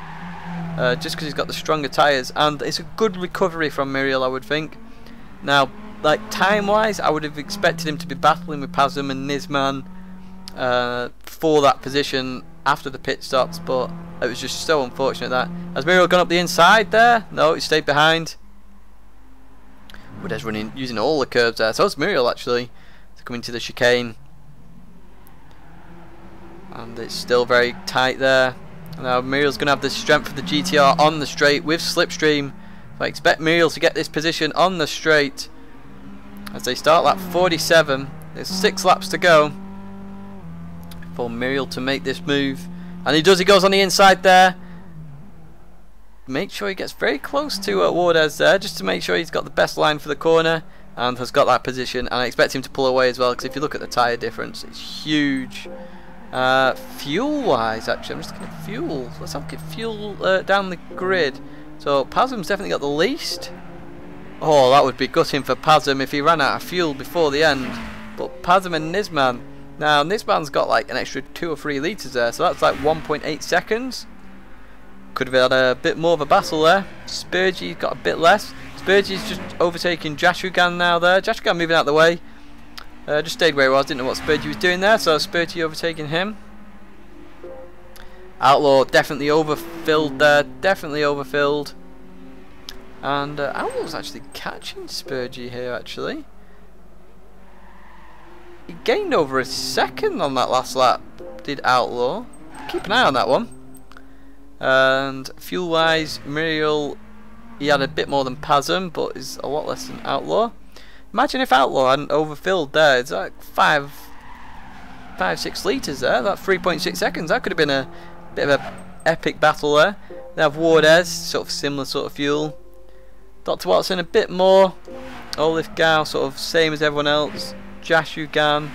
just because he's got the stronger tyres, and it's a good recovery from Muriel, I would think. Now, like time wise, I would have expected him to be battling with Pazum and Nisman for that position after the pit stops, but it was just so unfortunate that. Has Muriel gone up the inside there? No, he stayed behind. Wardez running, using all the curbs there. So it's Muriel actually. It's coming to the chicane, and it's still very tight there. Now Muriel's going to have the strength of the GTR on the straight with slipstream. So I expect Muriel to get this position on the straight as they start lap 47. There's 6 laps to go for Muriel to make this move, and he does. He goes on the inside there. Make sure he gets very close to Wardez there, just to make sure he's got the best line for the corner, and has got that position. And I expect him to pull away as well, because if you look at the tyre difference, it's huge. Fuel wise, actually, I'm just looking at fuel. Let's have a look at fuel down the grid. So Pazum's definitely got the least. Oh, that would be gutting for Pazum if he ran out of fuel before the end. But Pazum and Nisman, now Nisman's got like an extra 2 or 3 litres there, so that's like 1.8 seconds. Could have had a bit more of a battle there. Spurgey's got a bit less. Spurgey's just overtaking Jashugan now there. Jashugan moving out of the way. Just stayed where he was, didn't know what Spurgey was doing there, so Spurgey overtaking him. Outlaw definitely overfilled there, definitely overfilled. And Outlaw's actually catching Spurgey here, actually. He gained over a second on that last lap, did Outlaw. Keep an eye on that one. And fuel wise, Muriel, he had a bit more than Pazum, but is a lot less than Outlaw. Imagine if Outlaw hadn't overfilled there. It's like 5-6 litres there. That 3.6 seconds. That could have been a bit of an epic battle there. They have Wardez, sort of similar sort of fuel. Dr. Watson a bit more. Olif Gao sort of same as everyone else. Jashugan.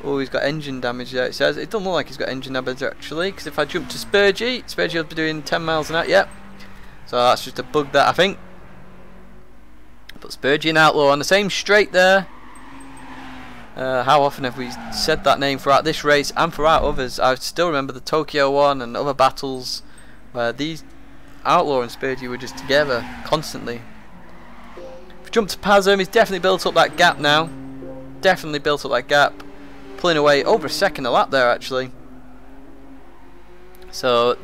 Oh, he's got engine damage there, it says. It doesn't look like he's got engine damage actually, because if I jump to Spurgey, Spurgey will be doing 10 miles an hour. Yep. So that's just a bug that I think. But Spurgey and Outlaw on the same straight there. How often have we said that name throughout this race and throughout others? I still remember the Tokyo one and other battles where these Outlaw and Spurgey were just together constantly. If we jump to Pazum, he's definitely built up that gap now. Definitely built up that gap. Pulling away over a second a lap there actually. So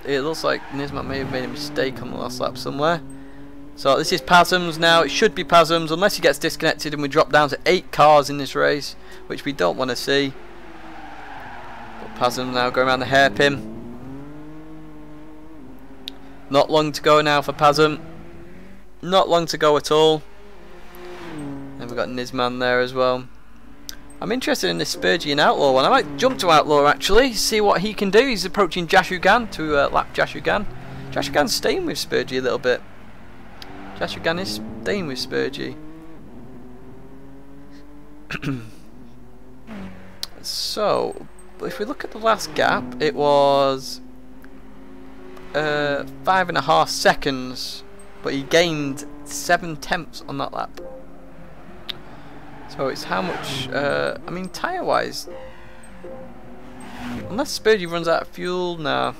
it looks like Nisman may have made a mistake on the last lap somewhere. So this is Pazum's now. It should be Pazum's unless he gets disconnected and we drop down to 8 cars in this race, which we don't want to see. But Pazum now going around the hairpin. Not long to go now for Pazum. Not long to go at all. And we've got Nisman there as well. I'm interested in this Spurgey and Outlaw one. I might jump to Outlaw actually, see what he can do. He's approaching Jashugan to lap Jashugan. Jashugan's staying with Spurgey a little bit. Jashugan is staying with Spurgey. So, if we look at the last gap, it was 5.5 seconds, but he gained 7/10 on that lap. So it's how much, I mean tyre wise, unless Spurgey runs out of fuel. Nah.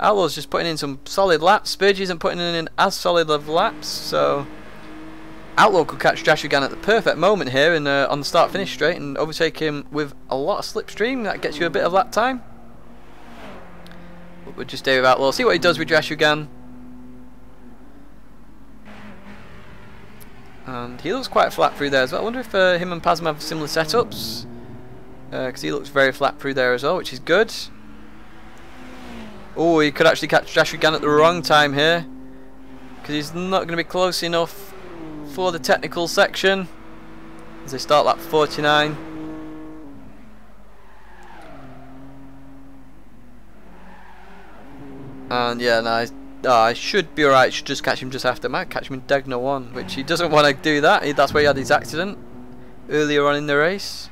Outlaw's just putting in some solid laps. Spurgey isn't putting in as solid of laps, so Outlaw could catch Jashugan at the perfect moment here and on the start-finish straight and overtake him with a lot of slipstream. That gets you a bit of lap time. But we'll just stay with Outlaw. See what he does with Jashugan. And he looks quite flat through there as well. I wonder if him and Pasm have similar setups. Because he looks very flat through there as well, which is good. Oh, he could actually catch Jashugan at the wrong time here. Because he's not going to be close enough for the technical section. As they start lap 49. And yeah, nice. I should be alright, should just catch him just after. Might catch him in Tidgney 1, which he doesn't want to do that. That's where he had his accident earlier on in the race.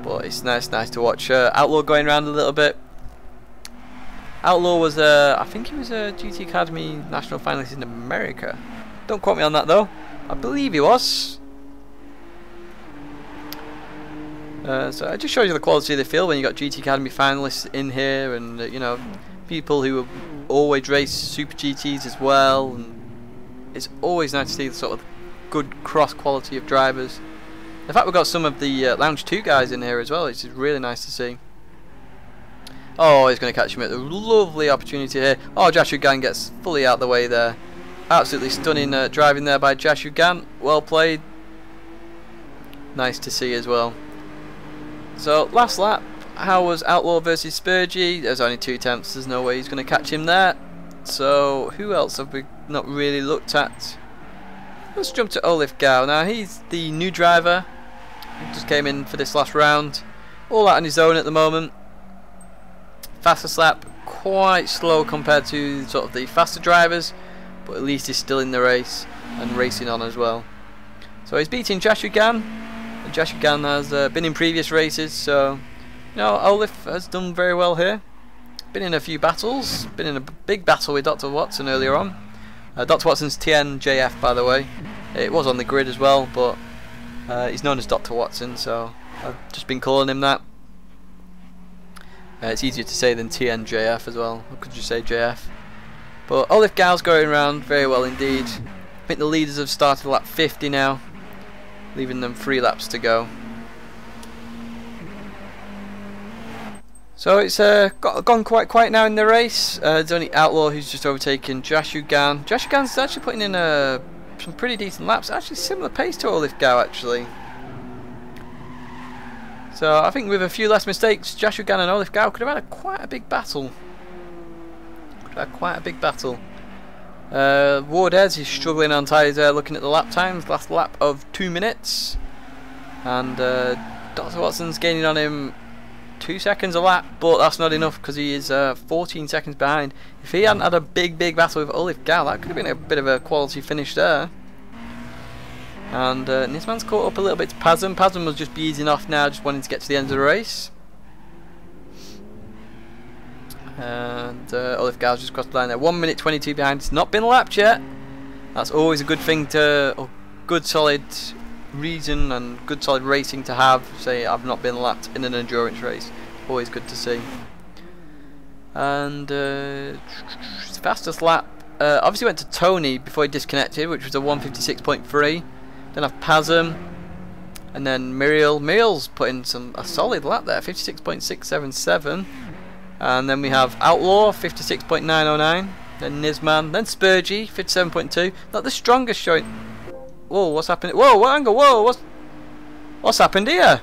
But it's nice to watch Outlaw going around a little bit. Outlaw was, I think he was a GT Academy national finalist in America. Don't quote me on that though. I believe he was. So it just shows you the quality of the field when you got GT Academy finalists in here, and you know, people who always race Super GTs as well. And it's always nice to see the sort of good cross quality of drivers. In fact, we've got some of the Lounge 2 guys in here as well, which is really nice to see. Oh, he's going to catch him at a lovely opportunity here. Oh, Jashugan gets fully out of the way there. Absolutely stunning driving there by Jashugan. Well played. Nice to see as well. So, last lap, how was Outlaw versus Spurgey? There's only 2 attempts, there's no way he's going to catch him there. So, who else have we not really looked at? Let's jump to Olaf Gao. Now, he's the new driver. He just came in for this last round. All out on his own at the moment. Fastest lap, quite slow compared to sort of the faster drivers, but at least he's still in the race and racing on as well. So, he's beating Jashugan. Jashugan has been in previous races, so you know, Olaf has done very well here. Been in a few battles, been in a big battle with Dr. Watson earlier on. Dr. Watson's TNJF, by the way. It was on the grid as well, but he's known as Dr. Watson, so I've just been calling him that. It's easier to say than TNJF as well. Or could you say JF? But Olaf Gao's going around very well indeed. I think the leaders have started lap 50 now, leaving them 3 laps to go. So it's gone quite quiet now in the race. There's only Outlaw who's just overtaken Jashugan. Jashugan's actually putting in some pretty decent laps. Actually similar pace to Olaf Gao actually. So I think with a few less mistakes, Jashugan and Olaf Gao could have had quite a big battle. Wardez is struggling on tyres there, looking at the lap times. Last lap of 2 minutes. And Dr. Watson's gaining on him 2 seconds a lap, but that's not enough because he is 14 seconds behind. If he hadn't had a big battle with Olaf Gao, that could have been a bit of a quality finish there. And Nisman's caught up a little bit to Pasm. Pasm was just easing off now, just wanting to get to the end of the race. And Olaf Gao's just crossed the line there. 1 minute 22 behind. It's not been lapped yet. That's always a good thing to, good solid reason and good solid racing to have. Say I've not been lapped in an endurance race. Always good to see. And fastest lap obviously went to Tony before he disconnected, which was a 156.3. Then I've Pasm, and then Muriel. Muriel's put in a solid lap there, 56.677. And then we have Outlaw, 56.909. Then Nisman, then Spurgey, 57.2. Not the strongest showing. Whoa, what's happened? Whoa, what angle? Whoa, what's happened here?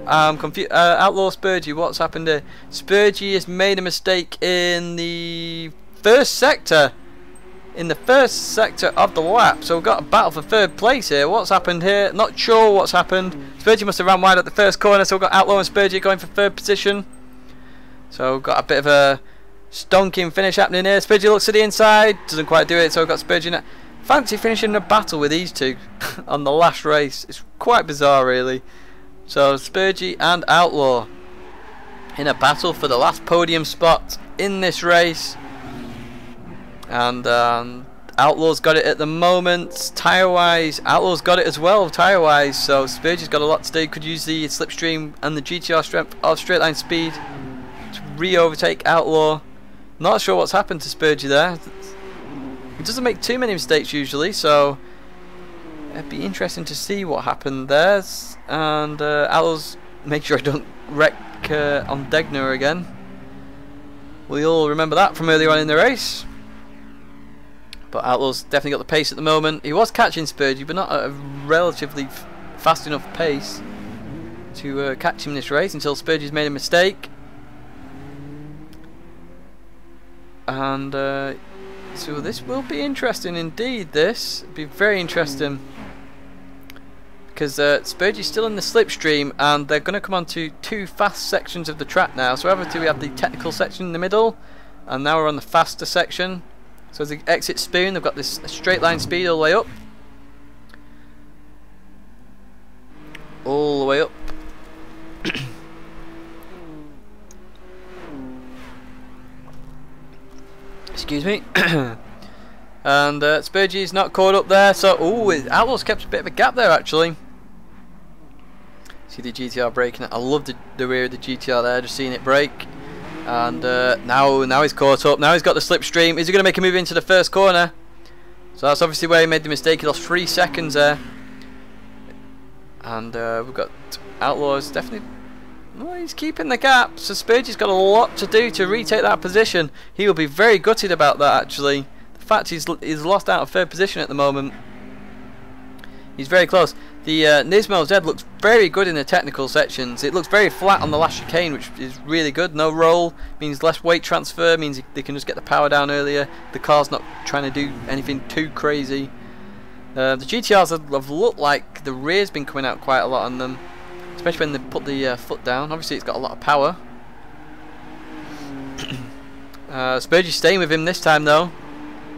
I'm confused. Outlaw Spurgey, what's happened here? Spurgey has made a mistake in the first sector. In the first sector of the lap. So we've got a battle for 3rd place here. What's happened here? Not sure what's happened. Spurgey must have ran wide at the first corner, so we've got Outlaw and Spurgey going for 3rd position. So we've got a bit of a stonking finish happening here. Spurgey looks to the inside, doesn't quite do it, so we've got Spurgey now. Fancy finishing a battle with these two on the last race. It's quite bizarre really. So Spurgey and Outlaw in a battle for the last podium spot in this race. And Outlaw's got it at the moment. Tyre-wise, Outlaw's got it as well, tyre-wise. So Spurgey's got a lot to do. Could use the slipstream and the GTR strength of straight line speed to re-overtake Outlaw. Not sure what's happened to Spurgey there. He doesn't make too many mistakes usually, so it'd be interesting to see what happened there. And Outlaw's make sure I don't wreck on Tidgney again. We all remember that from earlier on in the race. But Outlaw's definitely got the pace at the moment. He was catching Spurgey, but not at a relatively fast enough pace to catch him this race until Spurgey's made a mistake. And so this will be interesting indeed. This will be very interesting because Spurgey's still in the slipstream, and they're going to come on to two fast sections of the track now. So over to we have the technical section in the middle, and now we're on the faster section. So as they exit Spoon, they've got this straight line speed all the way up. All the way up. Excuse me. And Spurgey's not caught up there, so Outlaw's kept a bit of a gap there actually. See the GTR braking. I love the rear of the GTR there, just seeing it brake. And now he's caught up. Now he's got the slipstream. Is he going to make a move into the first corner? So that's obviously where he made the mistake. He lost 3 seconds there. And we've got Outlaw's definitely. Well, he's keeping the gap. So Spurgey's got a lot to do to retake that position. He will be very gutted about that actually. The fact he's lost out of 3rd position at the moment. He's very close. The Nismo Z looks very good in the technical sections. It looks very flat on the last chicane, which is really good. No roll, means less weight transfer, means they can just get the power down earlier. The car's not trying to do anything too crazy. The GTRs have looked like the rear's been coming out quite a lot on them, especially when they put the foot down. Obviously it's got a lot of power. Spurgey's staying with him this time though.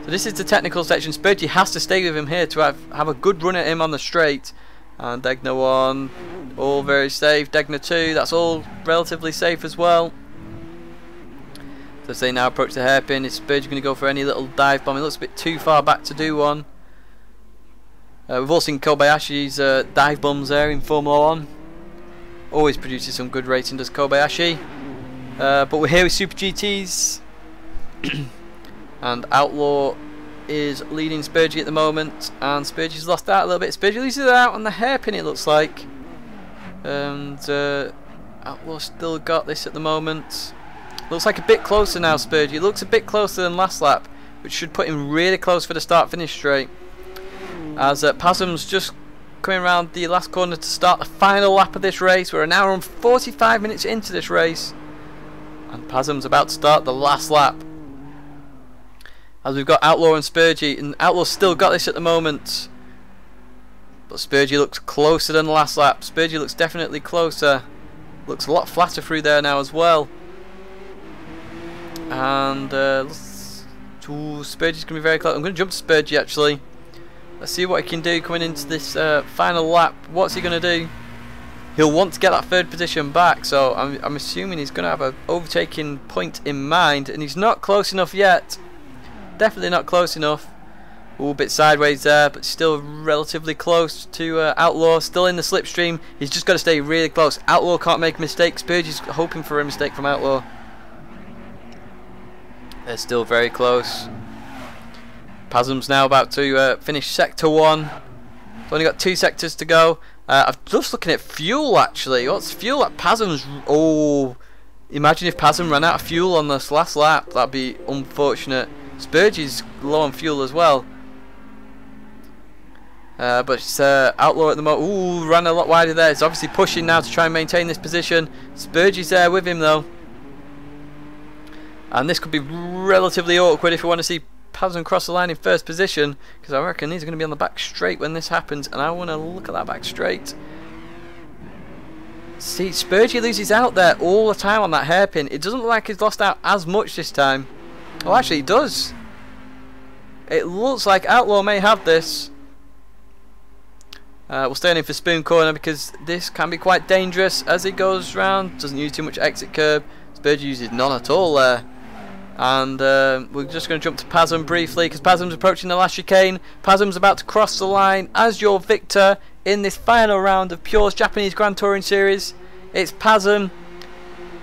So this is the technical section. Spurgey has to stay with him here to have a good run at him on the straight. And Tidgney 1, all very safe. Tidgney 2, that's all relatively safe as well. So as they now approach the hairpin, is Spurgey going to go for any little dive bomb? It looks a bit too far back to do one. We've all seen Kobayashi's dive bombs there in Formula 1. Always produces some good racing, does Kobayashi. But we're here with Super GTs. And Outlaw is leading Spurgey at the moment, and Spurgey's lost out a little bit. Spurgey loses out on the hairpin, it looks like. And Outlaw still got this at the moment. Looks like a bit closer now, Spurgey. Looks a bit closer than last lap, which should put him really close for the start-finish straight. As Pasm's just coming around the last corner to start the final lap of this race. We're an hour and 45 minutes into this race, and Pasm's about to start the last lap. As we've got Outlaw and Spurgey, and Outlaw's still got this at the moment. But Spurgey looks closer than the last lap. Spurgey looks definitely closer. Looks a lot flatter through there now as well. And Spurgey's going to be very close. I'm going to jump to Spurgey actually. Let's see what he can do coming into this final lap. What's he going to do? He'll want to get that 3rd position back. So I'm assuming he's going to have an overtaking point in mind. And he's not close enough yet. Definitely not close enough. A bit sideways there, but still relatively close to Outlaw. Still in the slipstream. He's just got to stay really close. Outlaw can't make mistakes. Spurgey's hoping for a mistake from Outlaw. They're still very close. Pasm's now about to finish sector 1. We've only got 2 sectors to go. I'm just looking at fuel actually. What's fuel at Pasm's? Oh, imagine if Pasm ran out of fuel on this last lap. That'd be unfortunate. Spurgey's low on fuel as well. But it's Outlaw at the moment. Ooh, ran a lot wider there. It's obviously pushing now to try and maintain this position. Spurgey's there with him though. And this could be relatively awkward if we want to see Pasm cross the line in 1st position, because I reckon he's going to be on the back straight when this happens, and I want to look at that back straight. See, Spurgey loses out there all the time on that hairpin. It doesn't look like he's lost out as much this time. Oh, actually, it does. It looks like Outlaw may have this. We'll stay on him for Spoon Corner because this can be quite dangerous as he goes round. Doesn't use too much exit curb. Spurgey uses none at all there. And we're just going to jump to Pasm briefly, because Pasm's approaching the last chicane. Pasm's about to cross the line as your victor in this final round of Pure's Japanese Grand Touring Series. It's Pasm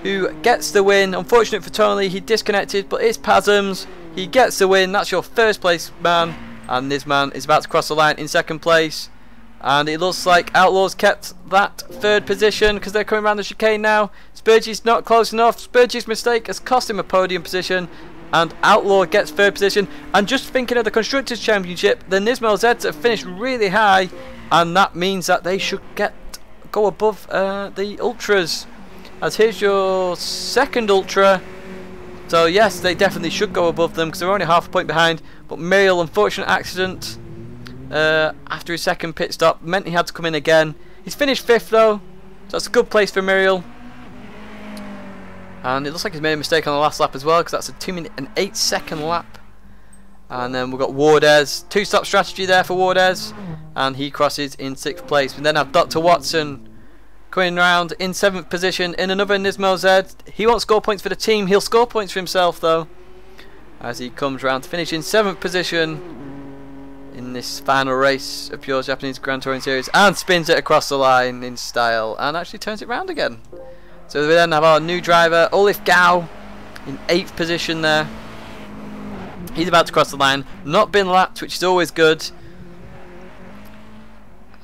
who gets the win. Unfortunate for Tony, he disconnected, but it's Pasm's. He gets the win. That's your first place man, and this man is about to cross the line in second place. And it looks like Outlaws kept that third position because they're coming around the chicane now. Spurgey's not close enough. Spurgey's mistake has cost him a podium position, and Outlaw gets third position. And just thinking of the Constructors' Championship, the Nismo Zeds have finished really high, and that means that they should go above the Ultras. As here's your second Ultra. So yes, they definitely should go above them because they're only half a point behind. But Muriel, unfortunate accident after his second pit stop meant he had to come in again. He's finished 5th though, so that's a good place for Muriel. And it looks like he's made a mistake on the last lap as well, because that's a 2 minute and 8 second lap. And then we've got Wardez, 2-stop strategy there for Wardez, and he crosses in 6th place. We then have Dr. Watson coming around in 7th position in another Nismo Z. He won't score points for the team, he'll score points for himself though, as he comes around to finish in 7th position in this final race of Pure's Japanese Grand Touring Series, and spins it across the line in style and actually turns it round again. So we then have our new driver Olif Gao in 8th position there. He's about to cross the line, not been lapped, which is always good.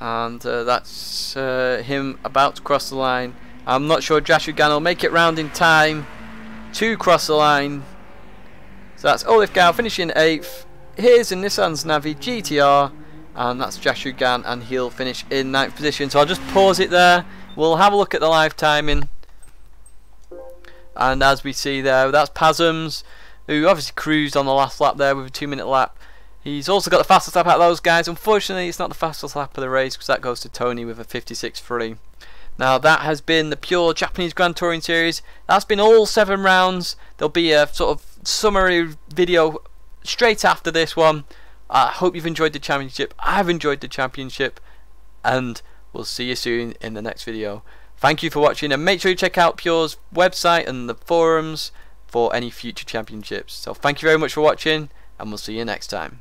And that's him about to cross the line. I'm not sure Joshua Gann will make it round in time to cross the line. So that's Olif Gao finishing 8th. Here's a Nissan's Navi GTR, and that's Joshua Gann, and he'll finish in 9th position. So I'll just pause it there. We'll have a look at the live timing. And as we see there, that's Pasms, who obviously cruised on the last lap there with a 2-minute lap. He's also got the fastest lap out of those guys. Unfortunately, it's not the fastest lap of the race, because that goes to Tony with a 56.3. Now that has been the Pure Japanese Grand Touring Series. That's been all 7 rounds. There'll be a sort of summary video straight after this one. I hope you've enjoyed the championship. I've enjoyed the championship, and we'll see you soon in the next video. Thank you for watching, and make sure you check out Pure's website and the forums for any future championships. So thank you very much for watching, and we'll see you next time.